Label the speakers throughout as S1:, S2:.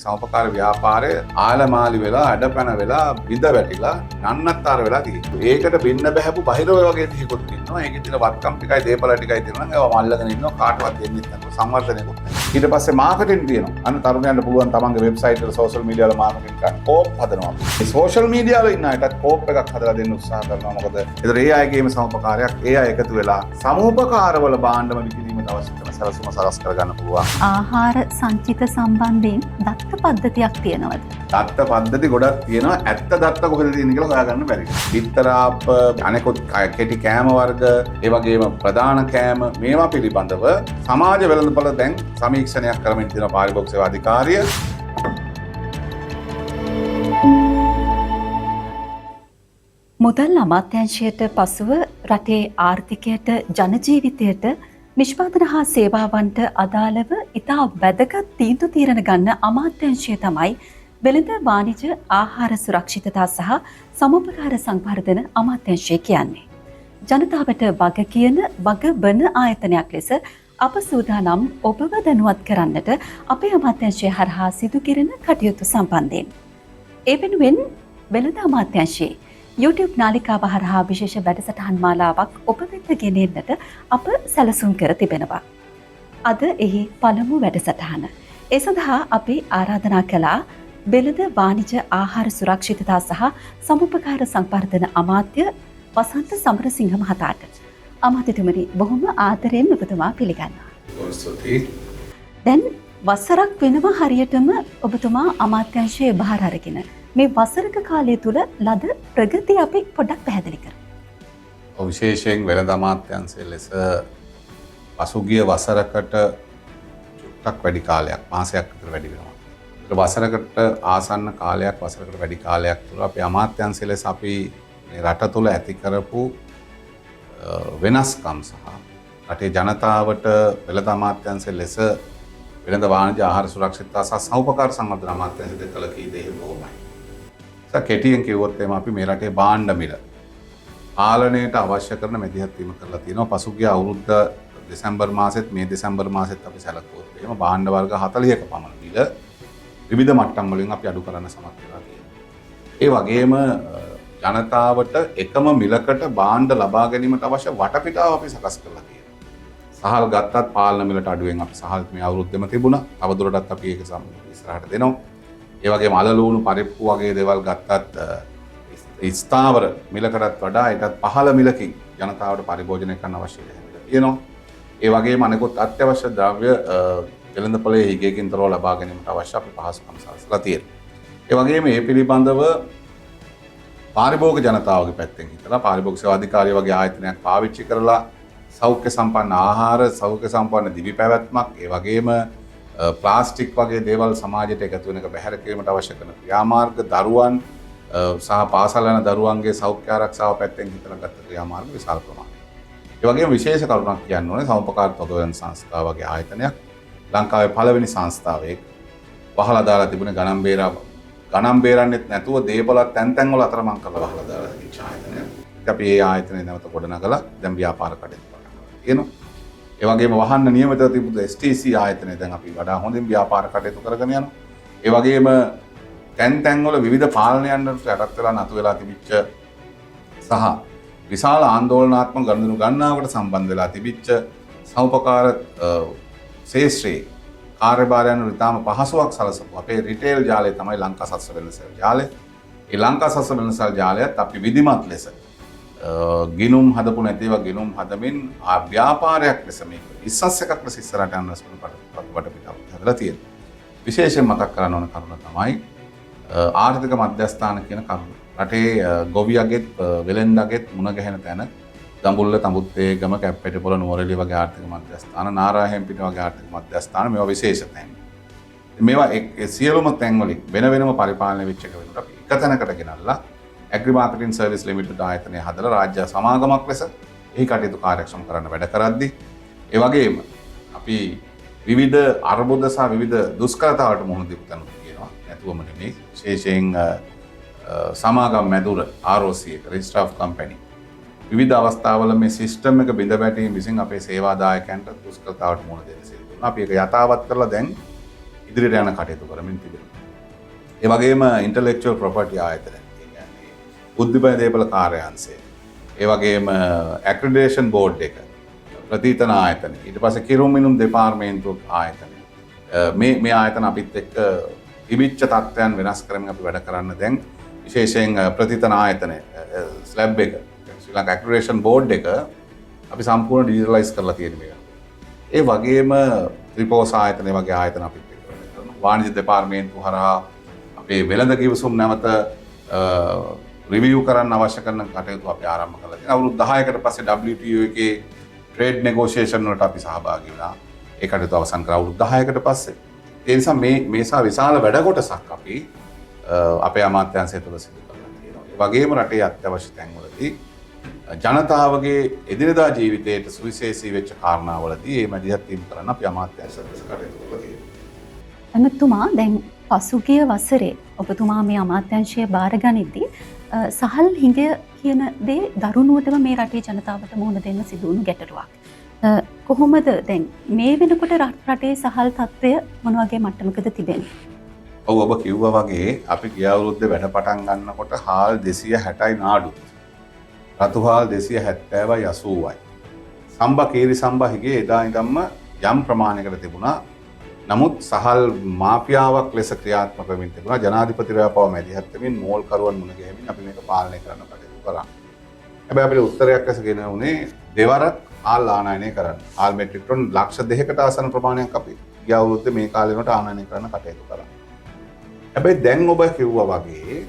S1: සමපකාර ව්‍යාපාරය ආලමාලි වෙලා අඩපැන වෙලා බිඳ වැටිලා නන්නත්තර වෙලා තියෙනවා. ඒකට බින්න බහැපු බහිරව වගේ තියකුත් ඉන්නවා. ඒකේ තියෙන වත්කම් ටිකයි දේපල ටිකයි තියෙනවා. ඒවා මල්ලගෙන ඉන්නවා. කාටවත් දෙන්නේ නැතුව සංවර්ධනයකුත් නැහැ. ඊට පස්සේ මාකටිං තියෙනවා. අන්න තරුණයන්ට පුළුවන් තමන්ගේ වෙබ්සයිට් වල සෝෂල් මීඩියා වල මාකටිං කරන්න කෝප් හදනවා. මේ සෝෂල් මීඩියා වල ඉන්න අයටත් කෝප් එකක් හදලා දෙන්න උත්සාහ කරනවා. මොකද ඒතර ඒ අයගේම සමපකාරයක් ඒ අය එකතු වෙලා සමූපකාරවල භාණ්ඩම විකිණීමට අවශ්‍ය කරන සලසුම සකස් කරගන්න පුළුවන්.
S2: ආහාර සංචිත සම්බන්ධයෙන් දත්ත පද්ධතියක් තියෙනවද?
S1: දත්ත පද්ධති ගොඩක් තියෙනවා. ඇත්ත දත්ත කොහෙද තියෙන්නේ කියලා හොයාගන්න බැරි. බිත්තරාප් අනෙකුත් කෙටි කෑම වර්ග, ඒ වගේම ප්‍රධාන කෑම මේවා පිළිබඳව සමාජ වෙළඳපොළ දැන් සමීක්ෂණයක් කරමින් තියෙන පාරිභෝගික සේවා අධිකාරිය.
S2: මුදල් අමාත්‍යාංශයට පසුව රටේ ආර්ථිකයට ජනජීවිතයට නිෂ්පාදන හා සේවාවන්ට අදාළව ඉතා වැදගත් තීන්දුව తీරන ගන්න අමාත්‍යාංශය තමයි වෙළඳ වාණිජ ආහාර සුරක්ෂිතතා සහ සමෝපකාර සංවර්ධන අමාත්‍යාංශය කියන්නේ. ජනතාවට වග කියන වග බන ආයතනයක් ලෙස අප සූදානම් ඔබව දැනුවත් කරන්නට අපේ අමාත්‍යාංශය හරහා සිදු කෙරෙන කටයුතු සම්බන්ධයෙන්. ඒ වෙනුවෙන් වෙළඳ අමාත්‍යාංශයේ YouTube නාලිකාව හරහා විශේෂ වැඩසටහන් මාලාවක් ඔබ වෙත ගෙනෙන්නට අප සැලසුම් කර තිබෙනවා. අද එහි පළමු වැඩසටහන. ඒ සඳහා අපි ආරාධනා කළා වෙළඳ වාණිජ ආහාර සුරක්ෂිතතා සහ සමුපකාර සංවර්ධන අමාත්‍ය වසන්ත සමරසිංහ මහතාට. අමාත්‍යතුමනි බොහොම ආදරයෙන් ඔබතුමා පිළිගන්නවා. දැන් වසරක් වෙනවා හරියටම ඔබතුමා අමාත්‍යාංශයේ බාර අරගෙන. මේ වසරක කාලය තුල ලද ප්‍රගතිය අපි පොඩ්ඩක් පැහැදිලි කරමු.
S1: විශේෂයෙන් වෙළඳ අමාත්‍යාංශයේ ලෙස පසුගිය වසරකට චුට්ටක් වැඩි කාලයක් මාසයක් විතර වැඩි වෙනවා. ඒක වසරකට ආසන්න කාලයක් වසරකට වැඩි කාලයක් තුල අපේ අමාත්‍යාංශයේ ලෙස අපි මේ රට තුල ඇති කරපු වෙනස්කම් සහ රටේ ජනතාවට වෙළඳ අමාත්‍යාංශයේ ලෙස වෙළඳ වාණිජ ආහාර සුරක්ෂිතතා සහ සහෝපකාර සංවර්ධන අමාත්‍යාංශය දෙකල කී දේ බොහොමයි. කෙටියෙන් කිව්වොත් එම අපි මේ රටේ භාණ්ඩ මිල පාලනයට අවශ්‍ය කරන මැදිහත් වීම කරලා තියෙනවා. පසුගිය අවුරුද්ද දෙසැම්බර් මාසෙත් මේ දෙසැම්බර් මාසෙත් අපි සැලකුවොත් එහෙම භාණ්ඩ වර්ග 40ක පමණ මිල විවිධ මට්ටම් වලින් අපි අඩු කරන්න සමත් වෙලා තියෙනවා. ඒ වගේම ජනතාවට එකම මිලකට භාණ්ඩ ලබා ගැනීමට අවශ්‍ය වටපිටාව අපි සකස් කරලා තියෙනවා. සහල් ගත්තත් පාලන මිලට අඩුවෙන් අපි සහල් මේ අවුරුද්දෙම තිබුණා. තවදුරටත් අපි ඒක ඉස්සරහට දෙනවා. ඒ වගේම අලලූණු පරිප්පු වගේ දේවල් ගත්තත් ස්ථාවර මිලකටත් වඩා ඊටත් පහළ මිලකින් ජනතාවට පරිභෝජනය කරන්න අවශ්‍ය තියෙනවා. ඒ වගේම අනෙකුත් අත්‍යවශ්‍ය ද්‍රව්‍ය වෙළඳපොලේ හිගයකින් තොරව ලබා ගැනීමට අවශ්‍ය අපි පහසුකම් සලසලා තියෙනවා. ඒ වගේම මේ පිළිබඳව පාරිභෝගික ජනතාවගේ පැත්තෙන් හිතලා පාරිභෝගික සේවා අධිකාරිය වගේ ආයතනයක් පාවිච්චි කරලා සෞඛ්‍ය සම්පන්න ආහාර, සෞඛ්‍ය සම්පන්න දිවි පැවැත්මක්, ඒ වගේම ප්ලාස්ටික් වගේ දේවල් සමාජයට එකතු වෙන එක බැහැර කිරීමට අවශ්‍ය කරන ක්‍රියාමාර්ග, දරුවන් සහ පාසල් යන දරුවන්ගේ සෞඛ්‍ය ආරක්ෂාව පැත්තෙන් හිතලා ගත්ත ක්‍රියාමාර්ග විශාල ප්‍රමාණයක්. ඒ වගේම විශේෂ කරුණක් කියන්න ඕනේ සමෝපකාර තොගවැන් සංස්ථාව වගේ ආයතනයක් ලංකාවේ පළවෙනි සංස්ථාවේ වහලා දාලා තිබුණේ ගණන් බේරන්නෙත් නැතුව දේපල තැන් වල අතරමං කරලා වහලා දාලා තිබිච්ච ආයතනයක්. අපි ඒ ආයතනය නැවත ගොඩනගලා දැන් ව්‍යාපාර කටයුතු කරනවා. ඒ වගේම වහන්න නියමිතව තිබුණු STC ආයතනය දැන් අපි වඩා හොඳින් ව්‍යාපාර කටයුතු කරගෙන යනවා. ඒ වගේම තැන් වල විවිධ පාලනයන්ට යටත් වෙලා නතු වෙලා තිබිච්ච සහ විශාල ආందోලනාත්මක ගනුදෙනු ගණනාවකට සම්බන්ධ වෙලා තිබිච්ච සමෝපකාර ශේෂ්ත්‍රයේ කාර්යභාරයන් ඉතාම පහසුවක් සලසපු අපේ රිටේල් ජාලය තමයි ලංකා සස්ස වෙළඳසැල් ජාලය. ඒ ලංකා සස්ස වෙළඳසැල් ජාලයත් අපි විධිමත් ලෙස ගිනුම් හදපු නැතිව ගිනුම් හදමින් ව්‍යාපාරයක් ලෙස මේක ඉස්සස් එකක් ලෙස ඉස්සරහට යන වටපිටාව හදලා තියෙනවා. විශේෂයෙන් මතක් කරන්න ඕන කරුණ තමයි ආර්ථික මධ්‍යස්ථාන කියන කරුණ. රටේ ගොවියගෙත් වෙළෙන්දගෙත් මුණ ගැහෙන තැන දඹුල්ල, තඹුත්තේගම, කැප්පෙටිපොළ, නුවරඑළිය වගේ ආර්ථික මධ්‍යස්ථාන, නාරාහෙම්පිට වගේ ආර්ථික මධ්‍යස්ථාන මේවා විශේෂ තැන්. මේවා සියලුම තැන් වලින් වෙන වෙනම පරිපාලනය වෙච්ච එක වෙනකොට අපි එක තැනකට ගෙනල්ලා ඇග්‍රි මාකටිං සර්විස් ලිමිටඩ් ආයතනය හදලා රාජ්‍ය සමාගමක් ලෙස එහි කටයුතු කාර්යක්ෂම කරන්න වැඩ කරද්දී ඒ වගේම අපි විවිධ අර්බුද සහ විවිධ දුෂ්කරතාවලට මුහුණ දීපු තැනුත් කියනවා. නැතුවම නෙමෙයි. විශේෂයෙන් සමාගම් මැදුර ROC එක රෙජිස්ටර් ඔෆ් කම්පැනි විවිධ අවස්ථාවල මේ සිස්ටම් එක බිඳ වැටීම විසින් අපේ සේවාදායකයන්ට දුෂ්කරතාවට මුහුණ දෙන්න සිදු වෙනවා. අපි ඒක යථාවත් කරලා දැන් ඉදිරියට යන කටයුතු කරමින් තිබෙනවා. ඒ වගේම ඉන්ටලෙක්චුවල් ප්‍රොපර්ටි ආයතන, ඒ කියන්නේ බුද්ධිමය දේපල කාර්යාංශය, ඒ වගේම ඇක්‍රඩිටේෂන් බෝඩ් එක, ප්‍රතිතන ආයතන, ඊට පස්සේ කිරුමිනුම් දෙපාර්තමේන්තුව ආයතන, මේ ආයතන අපිත් එක්ක ඉවිච්ච තත්ත්වයන් වෙනස් කරමින් අපි වැඩ කරන්න දැන් විශේෂයෙන් ප්‍රතිතන ආයතනය ස්ලැබ් එක ශ්‍රී ලංකා ඇක්‍රඩිටේෂන් බෝඩ් එක අපි සම්පූර්ණ ඩිජිටලයිස් කරලා තියෙන මේක. ඒ වගේම ත්‍රිපෝස ආයතනය වගේ ආයතන අපිත් එක්ක වැඩ කරනවා. වාණිජ්‍ය දෙපාර්තමේන්තුව හරහා අපේ වෙළඳ කිවිසුම් නැවත රිවිව් කරන්න අවශ්‍ය කරන කටයුතු අපි ආරම්භ කරලා තියෙනවා. අවුරුදු 10කට පස්සේ WTO එකේ ට්‍රේඩ් නෙගෝෂියේෂන් වලට අපි සහභාගී වුණා. ඒ කටයුතු අවසන් කරා අවුරුදු 10කට පස්සේ. ඒ නිසා මේසා විශාල වැඩ කොටසක් අපි අපේ අමාත්‍යාංශය තුළ සිදු කරලා තියෙනවා. ඒ වගේම රටේ අත්‍යවශ්‍ය තැන්වලදී ජනතාවගේ එදිනෙදා ජීවිතයට සුවිශේෂී වෙච්ච කාරණාවලදී මේ මැදිහත් වීම කරන්න අපි අමාත්‍යාංශය කටයුතු කරලා තියෙනවා.
S2: එමෙතුමා දැන් පසුගිය වසරේ ඔබතුමා මේ අමාත්‍යාංශය බාරගනිද්දී සහල් හිඟය කියන දේ දරුණුවටම මේ රටේ ජනතාවට මුහුණ දෙන්න සිදු වුණු ගැටලුවක්. කොහොමද දැන් මේ වෙනකොට රටේ සහල් තත්ත්වය මොන වගේ මට්ටමකද තිබෙන්නේ?
S1: ඔව්, ඔබ කිව්වා වගේ අපි ගිය අවුරුද්දේ වැඩ පටන් ගන්නකොට හාල් 260යි නාඩුත්. රතු හාල් 270යි 80යි. සම්බා කීරි සම්බා හිගේ එදා ඉඳන්ම යම් ප්‍රමාණයකට තිබුණා. නමුත් සහල් මාෆියාවක් ලෙස ක්‍රියාත්මක වෙමින් තිබුණා. ජනාධිපතිවරයා පව මැදිහත් වෙමින් මෝල්කරුවන් මුණ ගැහෙමින් අපි මේක පාලනය කරන්න කටයුතු කරා. හැබැයි අපිට උත්තරයක් ලෙස ගෙන උනේ දෙවරක් හාල් ආනයනය කරන්න. හාල් මෙට්‍රික් ටන් ලක්ෂ 2කට ආසන්න ප්‍රමාණයක් අපි ගිය අවුරුද්දේ මේ කාලේ වෙනකොට ආනයනය කරන්න කටයුතු කරා. හැබැයි දැන් ඔබ කිව්වා වගේ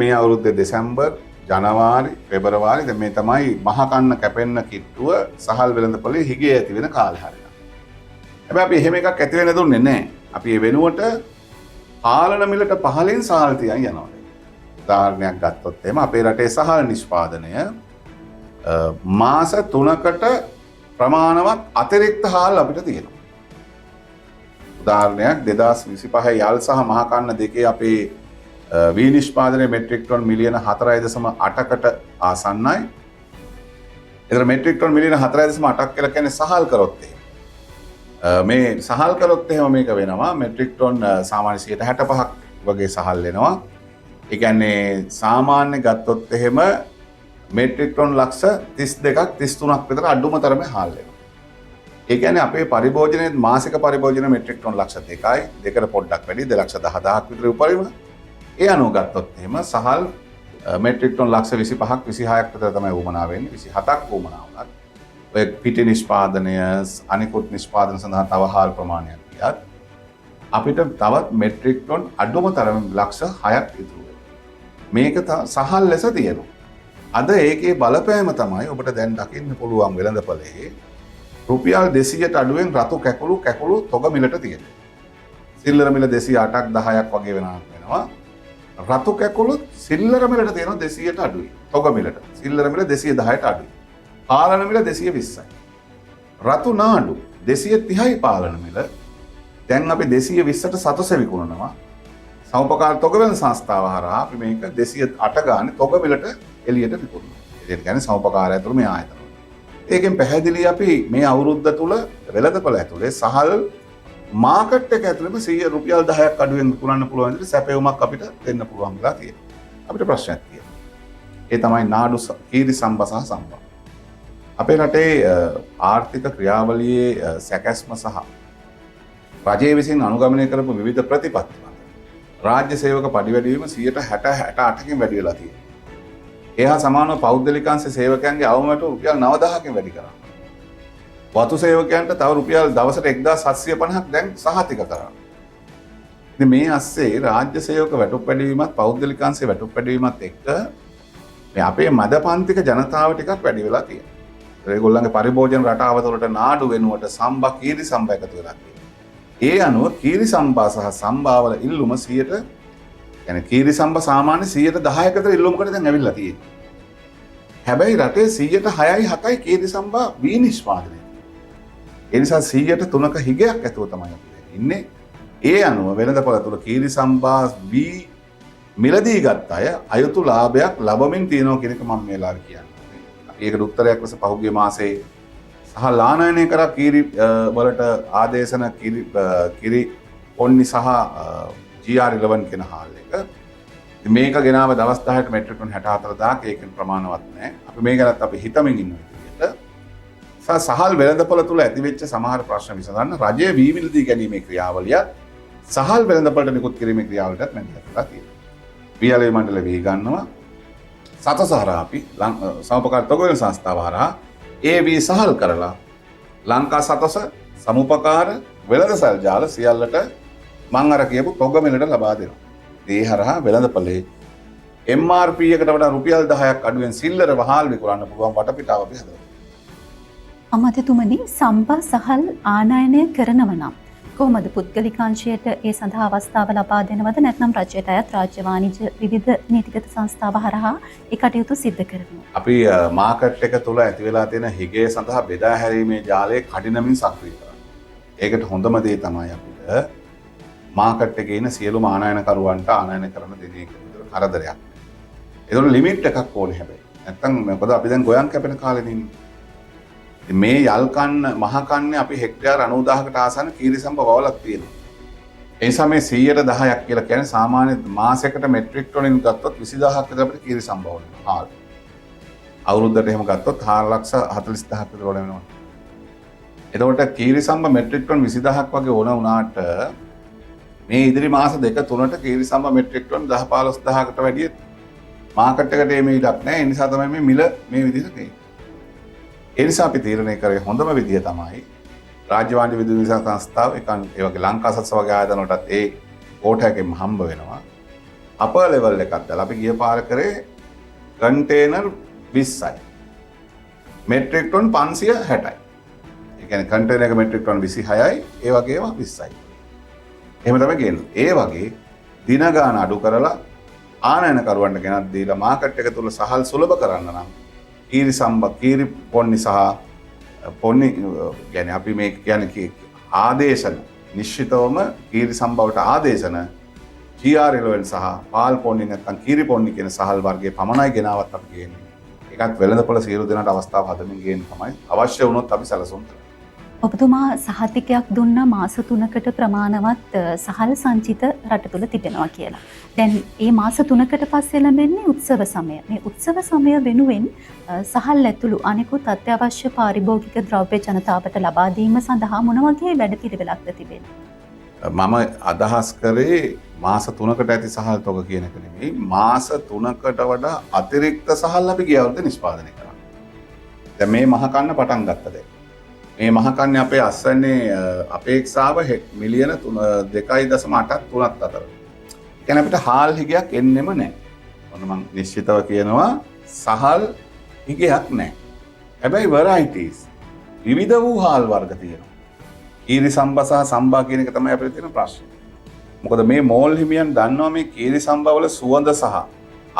S1: මේ අවුරුද්දේ දෙසැම්බර්, ජනවාරි, පෙබරවාරි දැන් මේ තමයි මහකන්න කැපෙන්න කිට්ටුව සහල් වෙළඳපොලේ හිගේ ඇති වෙන කාලය හරියට. හැබැයි අපි එහෙම එකක් ඇති වෙන්න දුන්නේ නැහැ. අපි ඒ වෙනුවට පාලන මිලට පහලින් සහල් තියන් යනවා. උදාහරණයක් ගත්තොත් එහෙම අපේ රටේ සහල් නිෂ්පාදනය මාස 3කට ප්‍රමාණවත් අතිරික්ත හාල් අපිට තියෙනවා. උදාහරණයක් 2025 යල් සහ මහකන්න දෙකේ අපේ විනිෂ්පාදනයේ මෙට්‍රික් ටන් මිලියන 4.8කට ආසන්නයි. ඒතර මෙට්‍රික් ටන් මිලියන 4.8ක් කියලා කියන්නේ සහල් කරොත් එහෙම. මේ සහල් කරොත් එහෙම මේක වෙනවා මෙට්‍රික් ටන් සාමාන්‍ය 65ක් වගේ සහල් වෙනවා. ඒ කියන්නේ සාමාන්‍ය ගත්තොත් එහෙම මෙට්‍රික් ටන් ලක්ෂ 32ක් 33ක් විතර අඩුම තරමේ හාල් වෙනවා. ඒ කියන්නේ අපේ පරිභෝජනයේ මාසික පරිභෝජන මෙට්‍රික් ටන් ලක්ෂ 2යි, දෙකට පොඩ්ඩක් වැඩි 2,10,000ක් විතර උපරිම. ඒ අනුව ගත්තොත් එහෙම සහල් මෙට්‍රික් ටන් ලක්ෂ 25ක් 26ක් විතර තමයි වුමනා වෙන්නේ. 27ක් වුමනා වුණත් ඔය පිටි නිෂ්පාදනය අනිකුත් නිෂ්පාදන සඳහා තව හාල් ප්‍රමාණයක් ගියත් අපිට තවත් මෙට්‍රික් ටන් අඩුම තරමේ ලක්ෂ 6ක් ඉතුරු වෙනවා. මේක සහල් ලෙස තියෙනවා. අද ඒකේ බලපෑම තමයි ඔබට දැන් දකින්න පුළුවන් වෙළඳපොලේ රුපියල් 200ට අඩුවෙන් රතු කැකුළු තොග මිලට තියෙනවා. සිල්ලර මිල 208ක් 10ක් වගේ වෙනවා. රතු කැකුළු සිල්ලර මිලට තියෙනවා 200ට අඩුයි. තොග මිලට සිල්ලර මිල 210ට අඩුයි. පාලන මිල 220යි. රතු නාඩු 230යි පාලන මිල. දැන් අපි 220ට සතොස විකුණනවා. සමුපකාර තොග වෙළඳ සංස්ථාව හරහා අපි මේක 208 ගානේ තොග මිලට එළියට විකුණනවා. ඒ කියන්නේ සමුපකාරය ඇතුළු මේ ආයතන. ඒකෙන් පැහැදිලි අපි මේ අවුරුද්ද තුල වෙළඳපොළ ඇතුලේ සහල් මාකට් එක ඇතුළේම 100 රුපියල් 10ක් අඩුවෙන් විකුණන්න පුළුවන් විදිහට සැපයුමක් අපිට දෙන්න පුළුවන් වෙලා තියෙනවා. අපිට ප්‍රශ්නයක් තියෙනවා. ඒ තමයි නාඩු කීරි සම්බ සහ සම්බා. අපේ රටේ ආර්ථික ක්‍රියාවලියේ සැකැස්ම සහ රජය විසින් අනුගමනය කරපු විවිධ ප්‍රතිපත්ති මත රාජ්‍ය සේවක පඩි වැඩි වීම 68%කින් වැඩි වෙලා තියෙනවා. එහා සමානව පෞද්ගලිකාංශ සේවකයන්ගේ අවමයට රුපියල් 9000කින් වැඩි කරා. වතු සේවකයන්ට තව රුපියල් දවසට 1750ක් දැන් සහතික කරා. ඉතින් මේ ASCII රාජ්‍ය සේවක වැටුප් වැඩිවීමත් පෞද්ගලිකාංශයේ වැටුප් වැඩිවීමත් එක්ක මේ අපේ මදපන්තික ජනතාව ටිකක් වැඩි වෙලා තියෙනවා. ඒගොල්ලන්ගේ පරිභෝජන රටාව තුළට නාඩු වෙනුවට සම්බා කීරි සම්බා එකතු වෙලා තියෙනවා. ඒ අනුව කීරි සම්බා සහ සම්බාවල ඉල්ලුම 100ට يعني කීරි සම්බා සාමාන්‍ය 10%ක විතර ඉල්ලුමකට දැන් ඇවිල්ලා තියෙනවා. හැබැයි රටේ 6%යි 7%යි කීරි සම්බා විනිෂ්පාදනය. ඒ නිසා 103ක හිගයක් ඇතුව තමයි අපි ඉන්නේ. ඒ අනුව වෙළඳපොළ තුල කීරි සම්බා වී මිලදී ගත්ත අය අයුතු ලාභයක් ලබමින් තියෙනවා කියන එක මම මේ වෙලාවේ කියන්නේ. අපි ඒකට උත්තරයක් ලෙස පහුගිය මාසේ සහ ලානයනය කරා කීරි වලට ආදේශන කිරි පොන්නි සහ GR11 කියන හාල් එක. ඉතින් මේක ගෙනාව දවස් 10ට මෙට්‍රික් ටන් 64000ක් ඒකෙන් ප්‍රමාණවත් නැහැ. අපි මේ ගැනත් අපි හිතමින් ඉන්න විදිහට සහල් වෙළඳපොළ තුල ඇතිවෙච්ච සමහර ප්‍රශ්න විසඳන්න රජයේ වීමිලදී ගැනීමේ ක්‍රියාවලිය සහල් වෙළඳපොළට නිකුත් කිරීමේ ක්‍රියාවලටත් මැදිහත් වෙලා තියෙනවා. වියලේ මණ්ඩල වේ ගන්නවා සතස හරහා අපි සමුපකාර තොගවේල සංස්ථාව හරහා ඒ වී සහල් කරලා ලංකා සතස සමුපකාර වෙළඳසල් ජාල සියල්ලට මං අර කියපු තොගමිලට ලබා දෙනවා. ඒ හරහා වෙළඳපොලේ MRP එකට වඩා රුපියල් 10ක් අඩුවෙන් සිල්ලර වහල් විකුණන්න පුළුවන් වටපිටාව අපි හදනවා.
S2: අමාත්‍යතුමනි සම්බා සහල් ආනයනය කරනව නම් කොහොමද පුද්ගලිකාංශයට ඒ සඳහා අවස්ථාව ලබා දෙනවද නැත්නම් රජයට අයත් රාජ්‍ය වාණිජ්‍ය විවිධ නීතිගත සංස්ථාව හරහා ඒ කටයුතු සිද්ධ කරනවා?
S1: අපි මාකට් එක තුළ ඇති වෙලා තියෙන හිගේ සඳහා බෙදා හැරීමේ ජාලය කඩිනමින් සක්‍රිය කරනවා. ඒකට හොඳම දේ තමයි අපිට මාකට් එකේ ඉන්න සියලුම ආනයනකරුවන්ට ආනයන කරන දෙන එක විතර කරදරයක්. ඒතකොට ලිමිට් එකක් ඕනේ හැබැයි. නැත්තම් මොකද අපි දැන් ගොයන් කැපෙන කාලෙ ඉන්නේ. මේ යල් කන්න මහ කන්නේ අපි හෙක්ටයාර 90000කට ආසන්න කීරිසම්බ වවලක් තියෙනවා. ඒ නිසා මේ 100%ක් කියලා කියන්නේ සාමාන්‍ය මාසයකට මෙට්‍රික් ටොනින් ගත්තොත් 20000ක් විතර අපිට කීරිසම්බ වවනවා. හාල්. අවුරුද්දට එහෙම ගත්තොත් 440000ක් විතර ඕන වෙනවා. එතකොට කීරිසම්බ මෙට්‍රික් ටොන් 20000ක් වගේ ඕන වුණාට මේ ඉදිරි මාස දෙක තුනට කීරිසම්බ මෙට්‍රික් ටොන් 10-15000කට වැඩිය මාකට් එකට එමේ ඉඩක් නැහැ. ඒ නිසා තමයි මේ මිල මේ විදිහට තියෙන්නේ. ඒ නිසා අපි තීරණය කරේ හොඳම විදිය තමයි රාජ්‍ය වාණිජ්‍ය විදුලි සංස්ථාව ඒ වගේ ලංකා සත්ස වගේ ආයතන වලටත් ඒ කෝටයකින් හම්බ වෙනවා. අපර් ලෙවල් එකක් දාලා අපි ගිය පාර කරේ කන්ටේනර් 20යි. මෙට්‍රික් ටන් 560යි. ඒ කියන්නේ කන්ටේනර් එක මෙට්‍රික් ටන් 26යි ඒ වගේම 20යි. එහෙම තමයි ගේන්නේ. ඒ වගේ දින ගාන අඩු කරලා ආනයනකරුවන්ට ගෙනත් දීලා මාකට් එක තුල සහල් සුලභ කරන්න නම් කීරි සම්බ කීරි පොන්නි සහ පොන්නි කියන්නේ අපි මේ කියන්නේ ආදේශන නිශ්චිතවම කීරි සම්බවට ආදේශන GR11 සහ පාල් පොන්නි නැත්නම් කීරි පොන්නි කියන සහල් වර්ගයේ පමණයි ගෙනාවත් අපි කියන්නේ. ඒකත් වෙළඳපොළ සියලු දෙනාට අවස්ථාව හදමින් ගේන්න තමයි අවශ්‍ය වුණොත් අපි සැලසුම් කරනවා.
S2: ඔබතුමා සහතිකයක් දුන්න මාස 3කට ප්‍රමාණවත් සහල් සංචිත රට තුළ තිබෙනවා කියලා. දැන් මේ මාස 3කට පස්සේ ලැබෙන්නේ උත්සව සමය. මේ උත්සව සමය වෙනුවෙන් සහල් ඇතුළු අනෙකුත් අත්‍යවශ්‍ය පාරිභෝගික ද්‍රව්‍ය ජනතාවට ලබා දීම සඳහා මොන වගේ වැඩපිළිවෙලක්ද තිබෙන්නේ?
S1: මම අදහස් කරේ මාස 3කට ඇති සහල් තොග කියන එක නෙමෙයි. මාස 3කට වඩා අතිරික්ත සහල් අපි ගිය අවුරුද්ද නිෂ්පාදනය කරා. දැන් මේ මහ කන්න පටන් ගත්තා දැන්. මේ මහකන්නේ අපේ අස්වැන්නේ අපේක්ෂාව මිලියන 2.8ක් 3ක් අතර. ඒ කියන්නේ අපිට හාල් හිගයක් එන්නෙම නැහැ. මොන මම නිශ්චිතව කියනවා සහල් හිගයක් නැහැ. හැබැයි varieties විවිධ වූ හාල් වර්ග තියෙනවා. කීරි සම්බා සහ සම්බා කියන එක තමයි අපිට තියෙන ප්‍රශ්නේ. මොකද මේ මෝල් හිමියන් දන්නවා මේ කීරි සම්බා වල සුවඳ සහ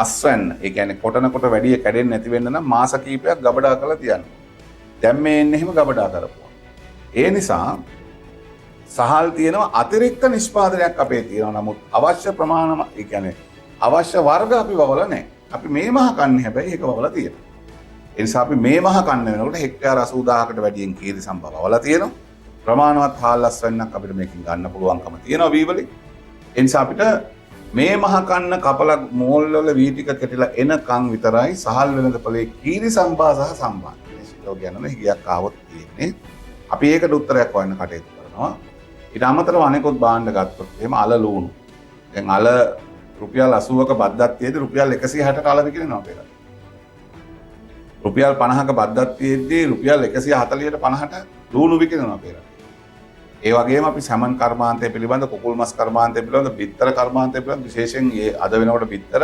S1: අස්වැන්න ඒ කියන්නේ කොටනකොට වැඩි කැඩෙන්නේ නැති වෙන්න නම් මාස කිහිපයක් ගබඩා කරලා තියන්න. දැන් මේ එන්නේ එහෙම ගබඩා කරපුවා. ඒ නිසා සහල් තියෙනවා අතිරික්ත නිෂ්පාදනයක් අපේ තියෙනවා. නමුත් අවශ්‍ය ප්‍රමාණය ඒ කියන්නේ අවශ්‍ය වර්ග අපි වවලා නැහැ. අපි මේ මහ කන්නේ හැබැයි ඒක වවලා තියෙනවා. ඒ නිසා අපි මේ මහ කන්න වෙනකොට හෙක්ටයාර 80000කට වැඩියෙන් කීරි සම්භව වවලා තියෙනවා. ප්‍රමාණවත් හාල් අස්වැන්නක් අපිට මේකෙන් ගන්න පුළුවන්කම තියෙනවා වීවලින්. ඒ නිසා අපිට මේ මහ කන්න කපල මෝල් වල වී ටික කෙටිලා එනකන් විතරයි සහල් වෙළඳපොලේ කීරි සම්භා සහ සම්භා ගැන හිගයක් ආවොත් තියෙන්නේ. අපි ඒකට උත්තරයක් හොයන්න කටයුතු කරනවා. ඊට අමතරව අනෙකුත් භාණ්ඩ ගත්තොත් එහෙම අල ලුණු. දැන් අල රුපියල් 80ක බද්දක් තියෙද්දි රුපියල් 160ට අල විකිනනවා අපේ රටේ. රුපියල් 50ක බද්දක් තියෙද්දි රුපියල් 140ට 50ට ලුණු විකිනනවා අපේ රටේ. ඒ වගේම අපි සැමන් කර්මාන්තය පිළිබඳ කුකුල් මස් කර්මාන්තය පිළිබඳ බිත්තර කර්මාන්තය පිළිබඳ විශේෂයෙන් අද වෙනකොට බිත්තර